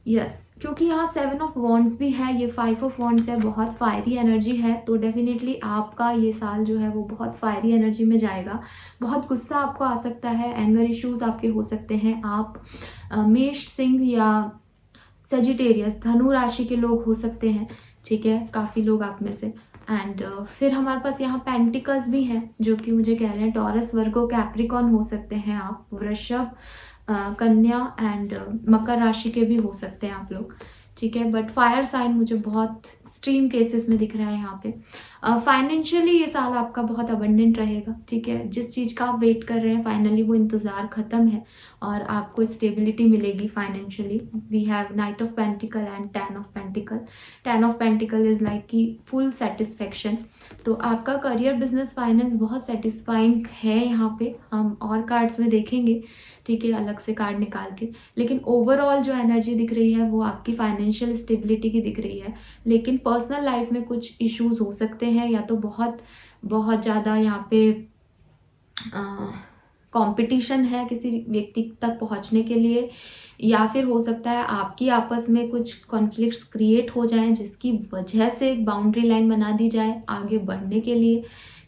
यस, क्योंकि यहाँ 7 of Wands भी है, ये 5 of Wands है, बहुत फायरी एनर्जी है। तो डेफिनेटली आपका ये साल जो है वो बहुत फायरी एनर्जी में जाएगा। बहुत गुस्सा आपको आ सकता है, एंगर इश्यूज आपके हो सकते हैं। आप मेष, सिंह या सेजिटेरियस, धनु राशि के लोग हो सकते हैं, ठीक है, काफ़ी लोग आप में से। एंड फिर हमारे पास यहाँ पेंटिकल्स भी हैं, जो कि मुझे कह रहे हैं टॉरस, वर्गो, कैप्रिकॉन हो सकते हैं आप, वृषभ, कन्या एंड मकर राशि के भी हो सकते हैं आप लोग, ठीक है। बट फायर साइन मुझे बहुत एक्सट्रीम केसेस में दिख रहा है यहाँ पे। फाइनेंशियली ये साल आपका बहुत अबंडेंट रहेगा, ठीक है। जिस चीज़ का आप वेट कर रहे हैं फाइनली वो इंतज़ार ख़त्म है और आपको स्टेबिलिटी मिलेगी financially. We have knight of pentacle and 10 of pentacle. 10 of pentacle is like कि फुल सेटिस्फेक्शन। तो आपका करियर, बिजनेस, फाइनेंस बहुत सेटिस्फाइंग है यहाँ पे। हम और कार्ड्स में देखेंगे, ठीक है, अलग से कार्ड निकाल के। लेकिन ओवरऑल जो एनर्जी दिख रही है वो आपकी फाइनेंशियल स्टेबिलिटी की दिख रही है। लेकिन पर्सनल लाइफ में कुछ इश्यूज हो सकते हैं, या तो बहुत बहुत ज़्यादा यहाँ पे कंपटीशन है किसी व्यक्ति तक पहुँचने के लिए, या फिर हो सकता है आपकी आपस में कुछ कॉन्फ्लिक्ट्स क्रिएट हो जाएं जिसकी वजह से एक बाउंड्री लाइन बना दी जाए आगे बढ़ने के लिए,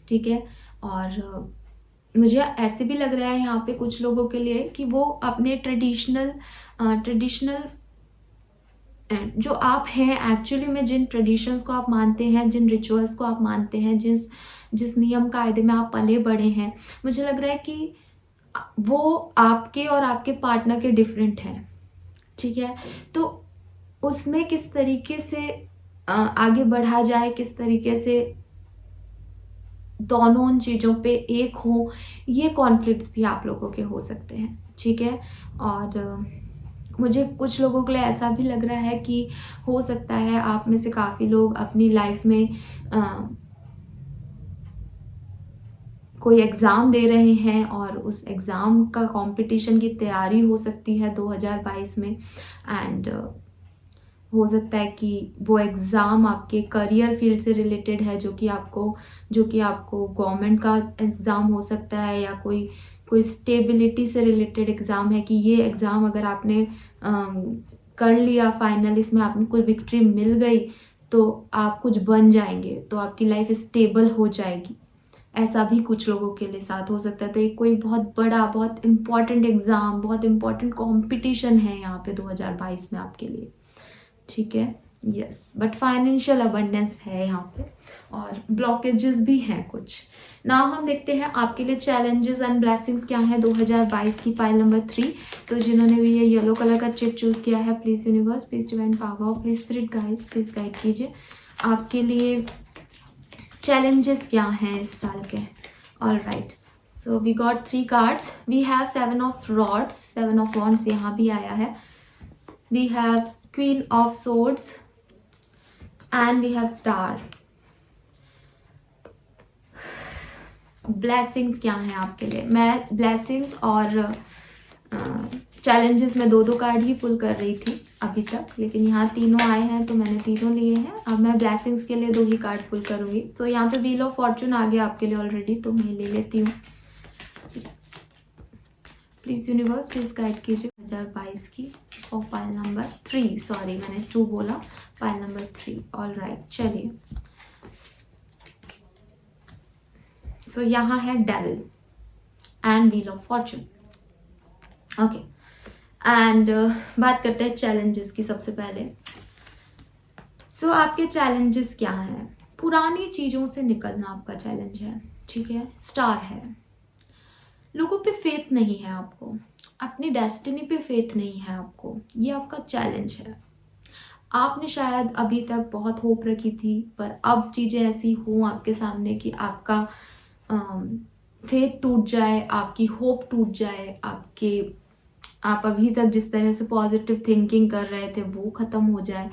ठीक है। और मुझे ऐसे भी लग रहा है यहाँ पे कुछ लोगों के लिए कि वो अपने ट्रेडिशनल जो आप हैं एक्चुअली में, जिन ट्रेडिशंस को आप मानते हैं, जिन रिचुअल्स को आप मानते हैं, जिस नियम कायदे में आप पले बढ़े हैं, मुझे लग रहा है कि वो आपके और आपके पार्टनर के डिफरेंट हैं, ठीक है। तो उसमें किस तरीके से आगे बढ़ा जाए, किस तरीके से दोनों उन चीज़ों पे एक हो, ये कॉन्फ्लिक्ट्स भी आप लोगों के हो सकते हैं, ठीक है। और मुझे कुछ लोगों के लिए ऐसा भी लग रहा है कि हो सकता है आप में से काफ़ी लोग अपनी लाइफ में कोई एग्ज़ाम दे रहे हैं और उस एग्ज़ाम का कंपटीशन की तैयारी हो सकती है 2022 में। एंड हो सकता है कि वो एग्ज़ाम आपके करियर फील्ड से रिलेटेड है, जो कि आपको गवर्नमेंट का एग्ज़ाम हो सकता है, या कोई स्टेबिलिटी से रिलेटेड एग्ज़ाम है कि ये एग्ज़ाम अगर आपने कर लिया फाइनल, इसमें आपने कोई विक्ट्री मिल गई तो आप कुछ बन जाएंगे, तो आपकी लाइफ स्टेबल हो जाएगी। ऐसा भी कुछ लोगों के लिए साथ हो सकता है। तो एक कोई बहुत बड़ा, बहुत इम्पॉर्टेंट एग्ज़ाम, बहुत इम्पॉर्टेंट कॉम्पिटिशन है यहाँ पे 2022 में आपके लिए, ठीक है। यस, बट फाइनेंशियल अबंडेंस है यहाँ पे, और ब्लॉकेजेस भी हैं कुछ। नाउ हम देखते हैं आपके लिए चैलेंजेस एंड ब्लेसिंग्स क्या है 2022 की फाइल नंबर 3। तो जिन्होंने भी ये येलो कलर का चिट चूज़ किया है, please universe, please divine power, please spirit guide, please guide कीजिए आपके लिए चैलेंजेस क्या हैं इस साल के। All right, so we got 3 cards. We have 7 of rods, 7 of wands यहाँ भी आया है। We have Queen of Swords and we have Star. Blessings क्या हैं आपके लिए? मैं ब्लेसिंग्स और चैलेंजेस में 2 कार्ड ही पुल कर रही थी अभी तक, लेकिन यहाँ तीनों आए हैं तो मैंने तीनों लिए हैं। अब मैं ब्लेसिंग्स के लिए 2 ही कार्ड पुल करूँगी। सो यहाँ पे व्हील ऑफ फॉर्चून आ गया आपके लिए ऑलरेडी, तो मैं ले लेती हूँ। प्लीज़ यूनिवर्स, प्लीज़ गाइड कीजिए 2022 की और फाइल नंबर 3, सॉरी मैंने 2 बोला, फाइल नंबर 3। ऑल राइट, चलिए। सो यहाँ है devil and wheel of Fortune, okay. And बात करते हैं चैलेंजेस की सबसे पहले। सो आपके चैलेंजेस क्या हैं? पुरानी चीज़ों से निकलना आपका चैलेंज है, ठीक है। स्टार है, लोगों पे फेथ नहीं है आपको, अपनी डेस्टिनी पे फेथ नहीं है आपको, ये आपका चैलेंज है। आपने शायद अभी तक बहुत होप रखी थी, पर अब चीज़ें ऐसी हों आपके सामने कि आपका फेथ टूट जाए, आपकी होप टूट जाए, आप अभी तक जिस तरह से पॉजिटिव थिंकिंग कर रहे थे वो ख़त्म हो जाए।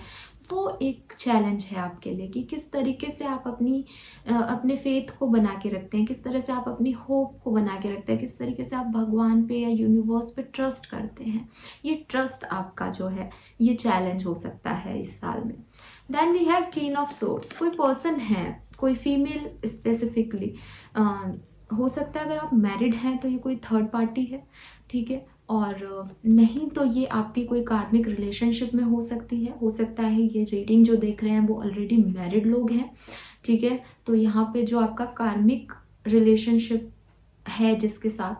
वो एक चैलेंज है आपके लिए कि किस तरीके से आप अपने फेथ को बना के रखते हैं, किस तरह से आप अपनी होप को बना के रखते हैं, किस तरीके से आप भगवान पे या यूनिवर्स पे ट्रस्ट करते हैं। ये ट्रस्ट आपका जो है ये चैलेंज हो सकता है इस साल में। Then we have queen of swords. कोई पर्सन है, कोई फीमेल स्पेसिफिकली हो सकता है। अगर आप मैरिड हैं तो ये कोई थर्ड पार्टी है, ठीक है, और नहीं तो ये आपकी कोई कार्मिक रिलेशनशिप में हो सकती है। हो सकता है ये रीडिंग जो देख रहे हैं वो ऑलरेडी मैरिड लोग हैं, ठीक है। तो यहाँ पे जो आपका कार्मिक रिलेशनशिप है जिसके साथ,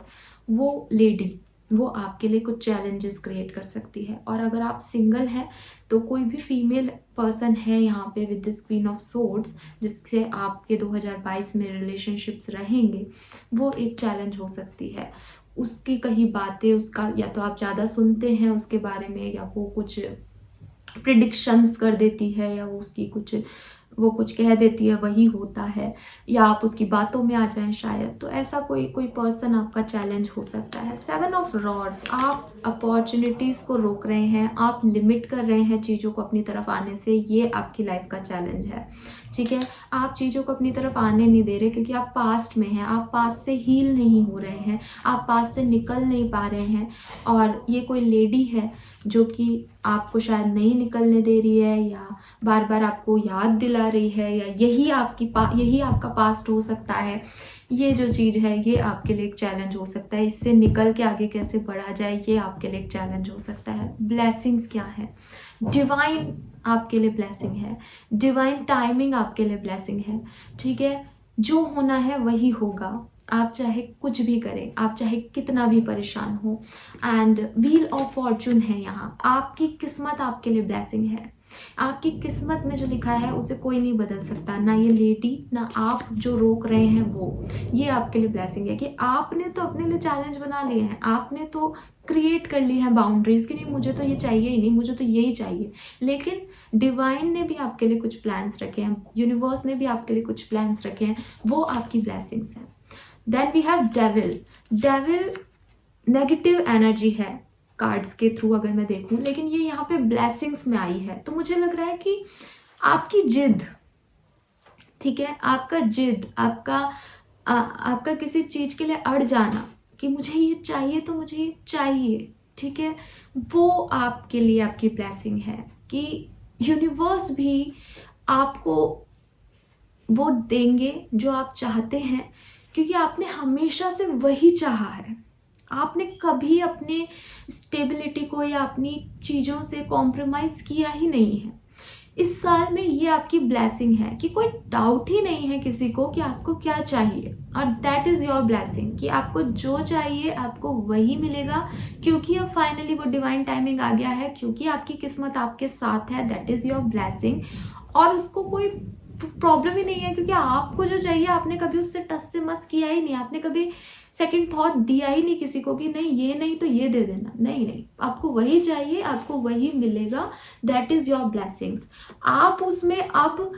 वो लेडी, वो आपके लिए कुछ चैलेंजेस क्रिएट कर सकती है। और अगर आप सिंगल हैं तो कोई भी फीमेल पर्सन है यहाँ पे with this queen of swords जिससे आपके 2022 में रिलेशनशिप्स रहेंगे, वो एक चैलेंज हो सकती है। उसकी कहीं बातें, उसका या तो आप ज़्यादा सुनते हैं उसके बारे में, या वो कुछ प्रिडिक्शंस कर देती है, या वो उसकी कुछ वो कुछ कह देती है वही होता है, या आप उसकी बातों में आ जाएं शायद, तो ऐसा कोई पर्सन आपका चैलेंज हो सकता है। 7 ऑफ रॉड्स, आप अपॉर्चुनिटीज़ को रोक रहे हैं, आप लिमिट कर रहे हैं चीज़ों को अपनी तरफ आने से, ये आपकी लाइफ का चैलेंज है। ठीक है, आप चीज़ों को अपनी तरफ आने नहीं दे रहे क्योंकि आप पास्ट में हैं, आप पास्ट से हील नहीं हो रहे हैं, आप पास्ट से निकल नहीं पा रहे हैं। और ये कोई लेडी है जो कि आपको शायद नहीं निकलने दे रही है, या बार बार आपको याद दिला रही है, या यही आपका पास्ट हो सकता है। ये जो चीज़ है ये आपके लिए एक चैलेंज हो सकता है, इससे निकल के आगे कैसे बढ़ा जाए ये आपके लिए एक चैलेंज हो सकता है। ब्लेसिंग्स क्या है? डिवाइन आपके लिए ब्लेसिंग है, डिवाइन टाइमिंग आपके लिए ब्लेसिंग है। ठीक है, जो होना है वही होगा, आप चाहे कुछ भी करें, आप चाहे कितना भी परेशान हो। एंड व्हील ऑफ फॉर्चून है यहाँ, आपकी किस्मत आपके लिए ब्लेसिंग है। आपकी किस्मत में जो लिखा है उसे कोई नहीं बदल सकता, ना ये लेडी, ना आप जो रोक रहे हैं वो। ये आपके लिए ब्लेसिंग है कि आपने तो अपने लिए चैलेंज बना लिए हैं, आपने तो क्रिएट कर ली है बाउंड्रीज कि नहीं मुझे तो ये चाहिए ही नहीं, मुझे तो यही चाहिए। लेकिन डिवाइन ने भी आपके लिए कुछ प्लान्स रखे हैं, यूनिवर्स ने भी आपके लिए कुछ प्लान्स रखे हैं, वो आपकी ब्लेसिंग्स हैं। Then we have devil. Devil negative energy है कार्ड्स के थ्रू अगर मैं देखूं, लेकिन ये यहाँ पे ब्लेसिंग्स में आई है। तो मुझे लग रहा है कि आपकी जिद, ठीक है, आपका जिद, आपका किसी चीज के लिए अड़ जाना कि मुझे ये चाहिए तो मुझे ये चाहिए, ठीक है, वो आपके लिए आपकी ब्लेसिंग है कि यूनिवर्स भी आपको वो देंगे जो आप चाहते हैं, क्योंकि आपने हमेशा से वही चाहा है। आपने कभी अपने स्टेबिलिटी को या अपनी चीज़ों से कॉम्प्रोमाइज़ किया ही नहीं है। इस साल में ये आपकी ब्लेसिंग है कि कोई डाउट ही नहीं है किसी को कि आपको क्या चाहिए, और दैट इज़ योर ब्लेसिंग कि आपको जो चाहिए आपको वही मिलेगा, क्योंकि अब फाइनली वो डिवाइन टाइमिंग आ गया है, क्योंकि आपकी किस्मत आपके साथ है। दैट इज़ योर ब्लेसिंग, और उसको कोई प्रॉब्लम ही नहीं है, क्योंकि आपको जो चाहिए आपने कभी उससे टस से मस किया ही नहीं, आपने कभी सेकंड थॉट दिया ही नहीं किसी को कि नहीं ये नहीं तो ये दे देना, नहीं नहीं, आपको वही चाहिए, आपको वही मिलेगा। That is your blessings. आप उसमें अब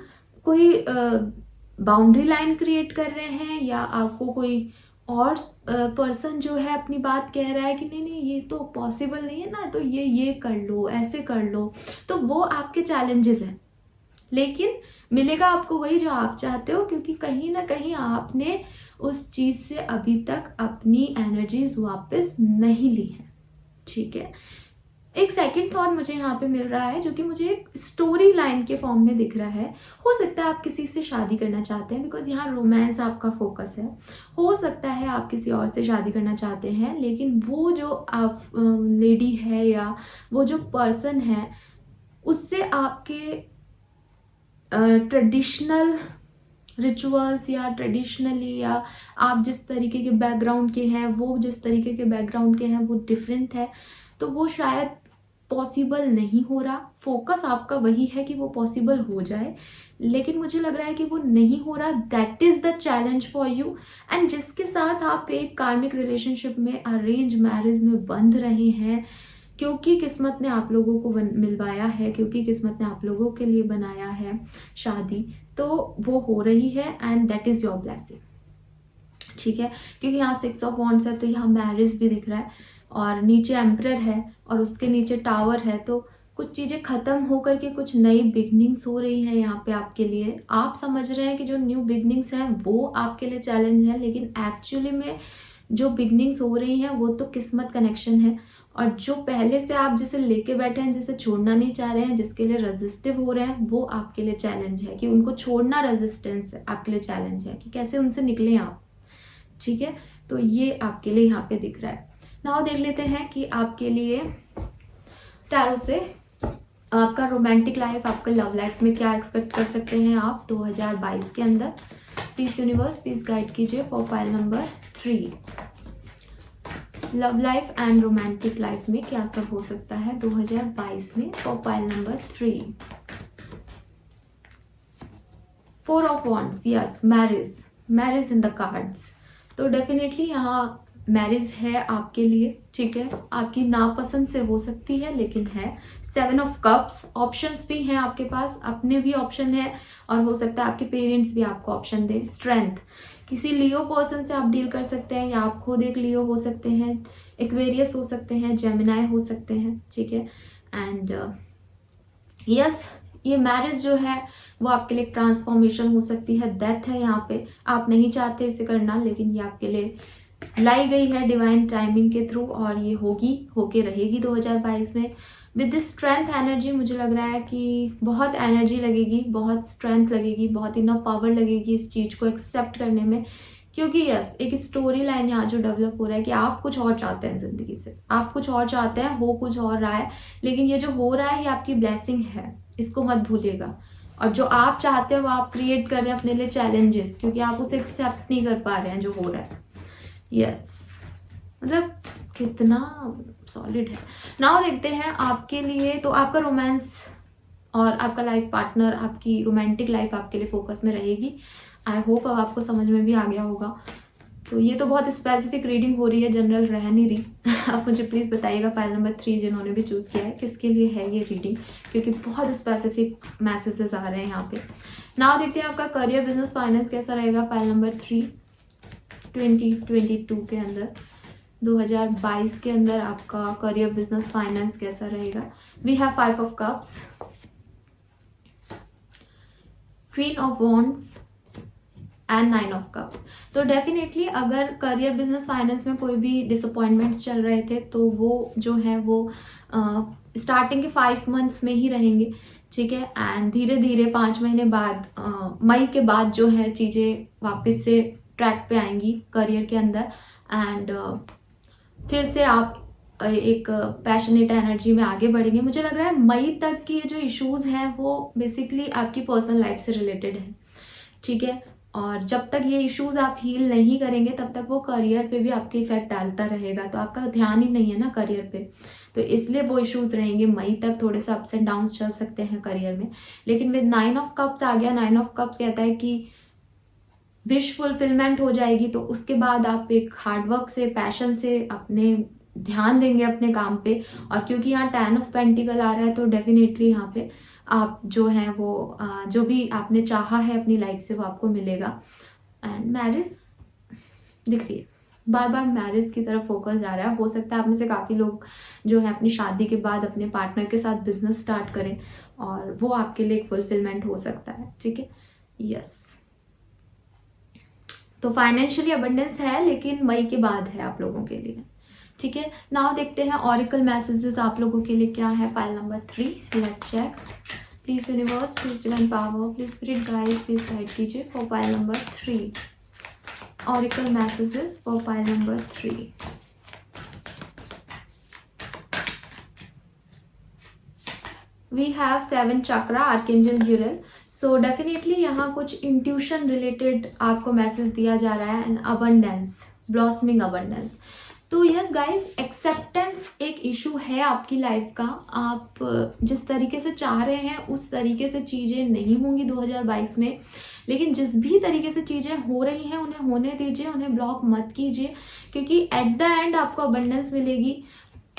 कोई बाउंड्री लाइन क्रिएट कर रहे हैं, या आपको कोई और पर्सन जो है अपनी बात कह रहा है कि नहीं नहीं ये तो पॉसिबल नहीं है ना, तो ये कर लो, ऐसे कर लो, तो वो आपके चैलेंजेस हैं। लेकिन मिलेगा आपको वही जो आप चाहते हो, क्योंकि कहीं ना कहीं आपने उस चीज से अभी तक अपनी एनर्जीज वापस नहीं ली है। ठीक है, एक सेकंड थॉट मुझे यहाँ पे मिल रहा है जो कि मुझे एक स्टोरी लाइन के फॉर्म में दिख रहा है। हो सकता है आप किसी से शादी करना चाहते हैं, बिकॉज यहाँ रोमांस आपका फोकस है। हो सकता है आप किसी और से शादी करना चाहते हैं, लेकिन वो जो आप लेडी है या वो जो पर्सन है उससे आपके ट्रेडिशनल रिचुअल्स या ट्रेडिशनली, या आप जिस तरीके के बैकग्राउंड के हैं वो जिस तरीके के बैकग्राउंड के हैं वो डिफरेंट है, तो वो शायद पॉसिबल नहीं हो रहा। फोकस आपका वही है कि वो पॉसिबल हो जाए, लेकिन मुझे लग रहा है कि वो नहीं हो रहा। That is the challenge for you. And जिसके साथ आप एक कार्मिक रिलेशनशिप में, अरेंज मैरिज में बंध रहे हैं, क्योंकि किस्मत ने आप लोगों को मिलवाया है, क्योंकि किस्मत ने आप लोगों के लिए बनाया है शादी, तो वो हो रही है। And that is your blessing. ठीक है, क्योंकि यहाँ 6 ऑफ वॉन्ड्स है, तो यहाँ मैरिज भी दिख रहा है, और नीचे एम्परर है, और उसके नीचे टावर है। तो कुछ चीजें खत्म होकर के कुछ नई बिगनिंग्स हो रही है यहाँ पे आपके लिए। आप समझ रहे हैं कि जो न्यू बिगनिंग्स हैं वो आपके लिए चैलेंज है, लेकिन एक्चुअली में जो बिगनिंग्स हो रही हैं वो तो किस्मत कनेक्शन है। और जो पहले से आप जिसे लेके बैठे हैं, जिसे छोड़ना नहीं चाह रहे हैं, जिसके लिए रेजिस्टिव हो रहे हैं, वो आपके लिए चैलेंज है कि उनको छोड़ना रेजिस्टेंस है, आपके लिए चैलेंज है कि कैसे उनसे निकले आप। ठीक है, तो ये आपके लिए यहाँ पे दिख रहा है। नाउ देख लेते हैं कि आपके लिए टैरो से आपका रोमांटिक लाइफ, आपका लव लाइफ में क्या एक्सपेक्ट कर सकते हैं आप 2022 के अंदर। प्लीज यूनिवर्स प्लीज गाइड कीजिए for pile number 3। Love life and romantic life में क्या सब हो सकता है 2022 में for pile number 3। 4 of wands, yes, marriage in the cards. तो डेफिनेटली यहाँ मैरिज है आपके लिए, ठीक है, आपकी नापसंद से हो सकती है लेकिन है। 7 ऑफ कप्स, ऑप्शंस भी हैं आपके पास, अपने भी ऑप्शन है और हो सकता है आपके पेरेंट्स भी आपको ऑप्शन दे। स्ट्रेंथ, किसी लियो पर्सन से आप डील कर सकते हैं या आप खुद एक लियो हो सकते हैं, एक्वेरियस हो सकते हैं, जेमिनाई हो सकते हैं, ठीक है। एंड यस, ये मैरिज जो है वो आपके लिए ट्रांसफॉर्मेशन हो सकती है। डेथ है यहाँ पे, आप नहीं चाहते इसे करना लेकिन ये आपके लिए लाई गई है डिवाइन टाइमिंग के थ्रू और ये होके रहेगी 2022 में। विद दिस स्ट्रेंथ एनर्जी मुझे लग रहा है कि बहुत एनर्जी लगेगी, बहुत स्ट्रेंथ लगेगी, बहुत इनफ पावर लगेगी इस चीज को एक्सेप्ट करने में, क्योंकि यस, एक स्टोरी लाइन यहाँ जो डेवलप हो रहा है कि आप कुछ और चाहते हैं जिंदगी से, आप कुछ और चाहते हैं, हो कुछ और रहा है, लेकिन ये जो हो रहा है ये आपकी ब्लेसिंग है, इसको मत भूलिएगा। और जो आप चाहते हो वो आप क्रिएट कर रहे हैं अपने लिए चैलेंजेस, क्योंकि आप उसे एक्सेप्ट नहीं कर पा रहे हैं जो हो रहा है। यस, मतलब कितना सॉलिड है। नाउ देखते हैं आपके लिए, तो आपका रोमांस और आपका लाइफ पार्टनर, आपकी रोमांटिक लाइफ आपके लिए फोकस में रहेगी। आई होप अब आपको समझ में भी आ गया होगा। तो ये तो बहुत स्पेसिफिक रीडिंग हो रही है, जनरल रह नहीं रही। आप मुझे प्लीज बताइएगा पाइल नंबर 3 जिन्होंने भी चूज किया है किसके लिए है ये रीडिंग, क्योंकि बहुत स्पेसिफिक मैसेजेस आ रहे हैं यहाँ पे। नाउ देखते हैं आपका करियर, बिजनेस, फाइनेंस कैसा रहेगा पाइल नंबर 3 2022 के अंदर, 2022 के अंदर आपका करियर, बिजनेस, फाइनेंस कैसा रहेगा। We have 5 of cups, queen of wands and 9 of cups. तो डेफिनेटली अगर करियर, बिजनेस, फाइनेंस में कोई भी डिसअपॉइंटमेंट्स चल रहे थे तो वो जो है वो स्टार्टिंग के 5 मंथ्स में ही रहेंगे, ठीक है। एंड धीरे धीरे 5 महीने बाद, मई के बाद जो है चीज़ें वापस से ट्रैक पे आएंगी करियर के अंदर। एंड फिर से आप एक पैशनेट एनर्जी में आगे बढ़ेंगे। मुझे लग रहा है मई तक की जो इश्यूज हैं वो बेसिकली आपकी पर्सनल लाइफ से रिलेटेड है, ठीक है। और जब तक ये इश्यूज आप हील नहीं करेंगे तब तक वो करियर पे भी आपके इफेक्ट डालता रहेगा, तो आपका ध्यान ही नहीं है ना करियर पे, तो इसलिए वो इश्यूज रहेंगे। मई तक थोड़े से अप्स एंड डाउन्स चल सकते हैं करियर में, लेकिन विद 9 ऑफ कप्स आ गया। 9 ऑफ कप्स कहता है कि विश फुलफिलमेंट हो जाएगी, तो उसके बाद आप एक हार्डवर्क से, पैशन से अपने ध्यान देंगे अपने काम पे। और क्योंकि यहाँ 10 ऑफ पेंटिकल आ रहा है तो डेफिनेटली यहाँ पे आप जो है वो जो भी आपने चाहा है अपनी लाइफ से वो आपको मिलेगा। एंड मैरिज दिख रही है, बार बार मैरिज की तरफ फोकस जा रहा है। हो सकता है आप में से काफ़ी लोग जो है अपनी शादी के बाद अपने पार्टनर के साथ बिजनेस स्टार्ट करें और वो आपके लिए एक फुलफिलमेंट हो सकता है, ठीक है। यस, तो फाइनेंशियली अबंडेंस है लेकिन मई के बाद है आप लोगों के लिए, ठीक है। नाउ देखते हैं ऑरिकल मैसेजेस आप लोगों के लिए क्या है pile number 3। Let's check. Please universe, please divine power, please spirit guide, please guide कीजिए for pile number 3। Oracle messages for pile number 3। We have 7 chakra, archangel Uriel. So definitely यहाँ कुछ इंट्यूशन रिलेटेड आपको मैसेज दिया जा रहा है and abundance, blossoming abundance. तो yes guys, acceptance एक इशू है आपकी लाइफ का। आप जिस तरीके से चाह रहे हैं उस तरीके से चीज़ें नहीं होंगी 2022 में, लेकिन जिस भी तरीके से चीज़ें हो रही हैं उन्हें होने दीजिए, उन्हें ब्लॉक मत कीजिए, क्योंकि एट द एंड आपको अबंडेंस मिलेगी,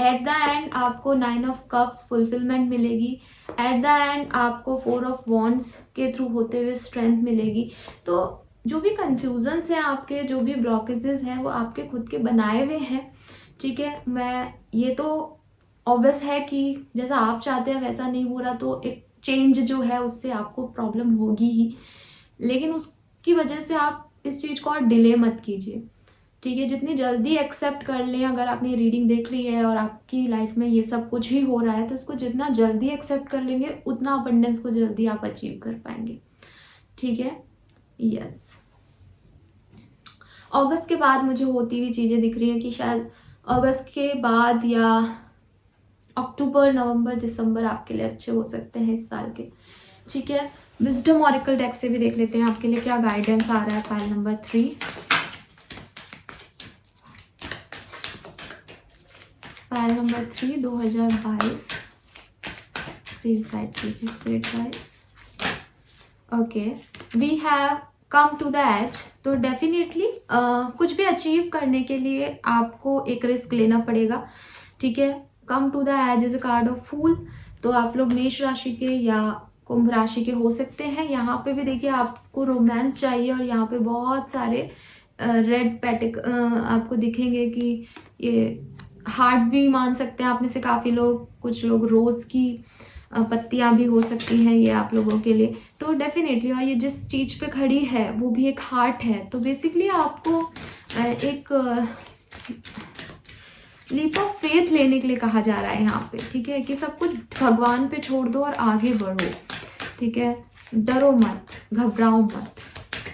एट द एंड आपको 9 ऑफ कप्स फुलफिलमेंट मिलेगी, एट द एंड आपको 4 ऑफ वॉन्ड्स के थ्रू होते हुए स्ट्रेंथ मिलेगी। तो जो भी कंफ्यूजन्स हैं आपके, जो भी ब्लॉकेजेस हैं वो आपके खुद के बनाए हुए हैं, ठीक है। मैं ये तो ऑब्वियस है कि जैसा आप चाहते हैं वैसा नहीं हो रहा, तो एक चेंज जो है उससे आपको प्रॉब्लम होगी ही, लेकिन उसकी वजह से आप इस चीज़ को और डिले मत कीजिए, ठीक है। जितनी जल्दी एक्सेप्ट कर लें, अगर आपने रीडिंग देख ली है और आपकी लाइफ में ये सब कुछ ही हो रहा है तो इसको जितना जल्दी एक्सेप्ट कर लेंगे उतना अबंडेंस को जल्दी आप अचीव कर पाएंगे, ठीक है। यस, अगस्त के बाद मुझे होती हुई चीज़ें दिख रही हैं कि शायद अगस्त के बाद या अक्टूबर, नवंबर, दिसंबर आपके लिए अच्छे हो सकते हैं इस साल के, ठीक है। विजडम ऑरिकल डेक से भी देख लेते हैं आपके लिए क्या गाइडेंस आ रहा है pile number 3। Pile number 3 2022, please guide कीजिए spirit guides. Okay, we have come to the edge, तो डेफिनेटली कुछ भी अचीव करने के लिए आपको एक रिस्क लेना पड़ेगा, ठीक है। Come to the edge is a card of fool. तो आप लोग मेष राशि के या कुंभ राशि के हो सकते हैं। यहाँ पे भी देखिए आपको रोमांस चाहिए और यहाँ पे बहुत सारे रेड पैटिक आपको दिखेंगे कि ये हार्ट भी मान सकते हैं आप में से काफ़ी लोग, कुछ लोग रोज़ की पत्तियां भी हो सकती हैं ये आप लोगों के लिए। तो डेफिनेटली, और ये जिस चीज़ पे खड़ी है वो भी एक हार्ट है। तो बेसिकली आपको एक लीप ऑफ फेथ लेने के लिए कहा जा रहा है यहाँ पे, ठीक है, कि सब कुछ भगवान पे छोड़ दो और आगे बढ़ो, ठीक है। डरो मत, घबराओ मत,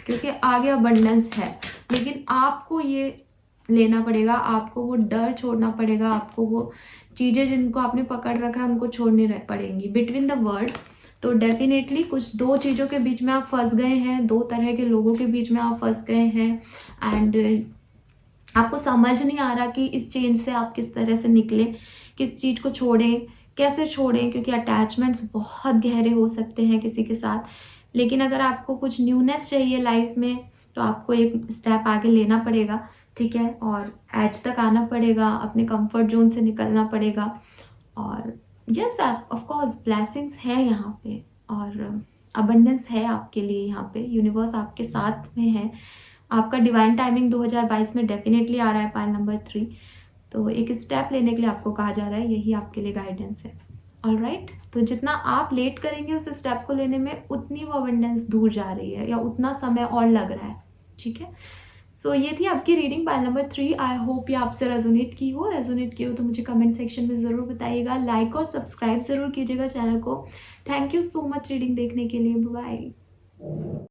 क्योंकि आगे अबंडेंस है। लेकिन आपको ये लेना पड़ेगा, आपको वो डर छोड़ना पड़ेगा, आपको वो चीज़ें जिनको आपने पकड़ रखा है उनको छोड़नी पड़ेंगी। बिटवीन द वर्ड, तो डेफिनेटली कुछ दो चीज़ों के बीच में आप फंस गए हैं, दो तरह के लोगों के बीच में आप फंस गए हैं एंड आपको समझ नहीं आ रहा कि इस चेंज से आप किस तरह से निकलें, किस चीज़ को छोड़ें, कैसे छोड़ें, क्योंकि अटैचमेंट्स बहुत गहरे हो सकते हैं किसी के साथ। लेकिन अगर आपको कुछ न्यूनेस चाहिए लाइफ में तो आपको एक स्टेप आगे लेना पड़ेगा, ठीक है, और एज तक आना पड़ेगा, अपने कंफर्ट जोन से निकलना पड़ेगा। और यस, ऑफ कोर्स ब्लेसिंग्स है यहाँ पे और अबंडेंस है आपके लिए यहाँ पे। यूनिवर्स आपके साथ में है। आपका डिवाइन टाइमिंग 2022 में डेफिनेटली आ रहा है, पाइल नंबर 3। तो एक स्टेप लेने के लिए आपको कहा जा रहा है, यही आपके लिए गाइडेंस है। ऑलराइट, तो जितना आप लेट करेंगे उस स्टेप को लेने में उतनी वो अबंडेंस दूर जा रही है या उतना समय और लग रहा है, ठीक है। सो ये थी आपकी reading pile number 3। I hope ये आपसे रेजोनेट की हो। तो मुझे कमेंट सेक्शन में ज़रूर बताइएगा। लाइक और सब्सक्राइब ज़रूर कीजिएगा चैनल को। Thank you so much reading देखने के लिए। बाय।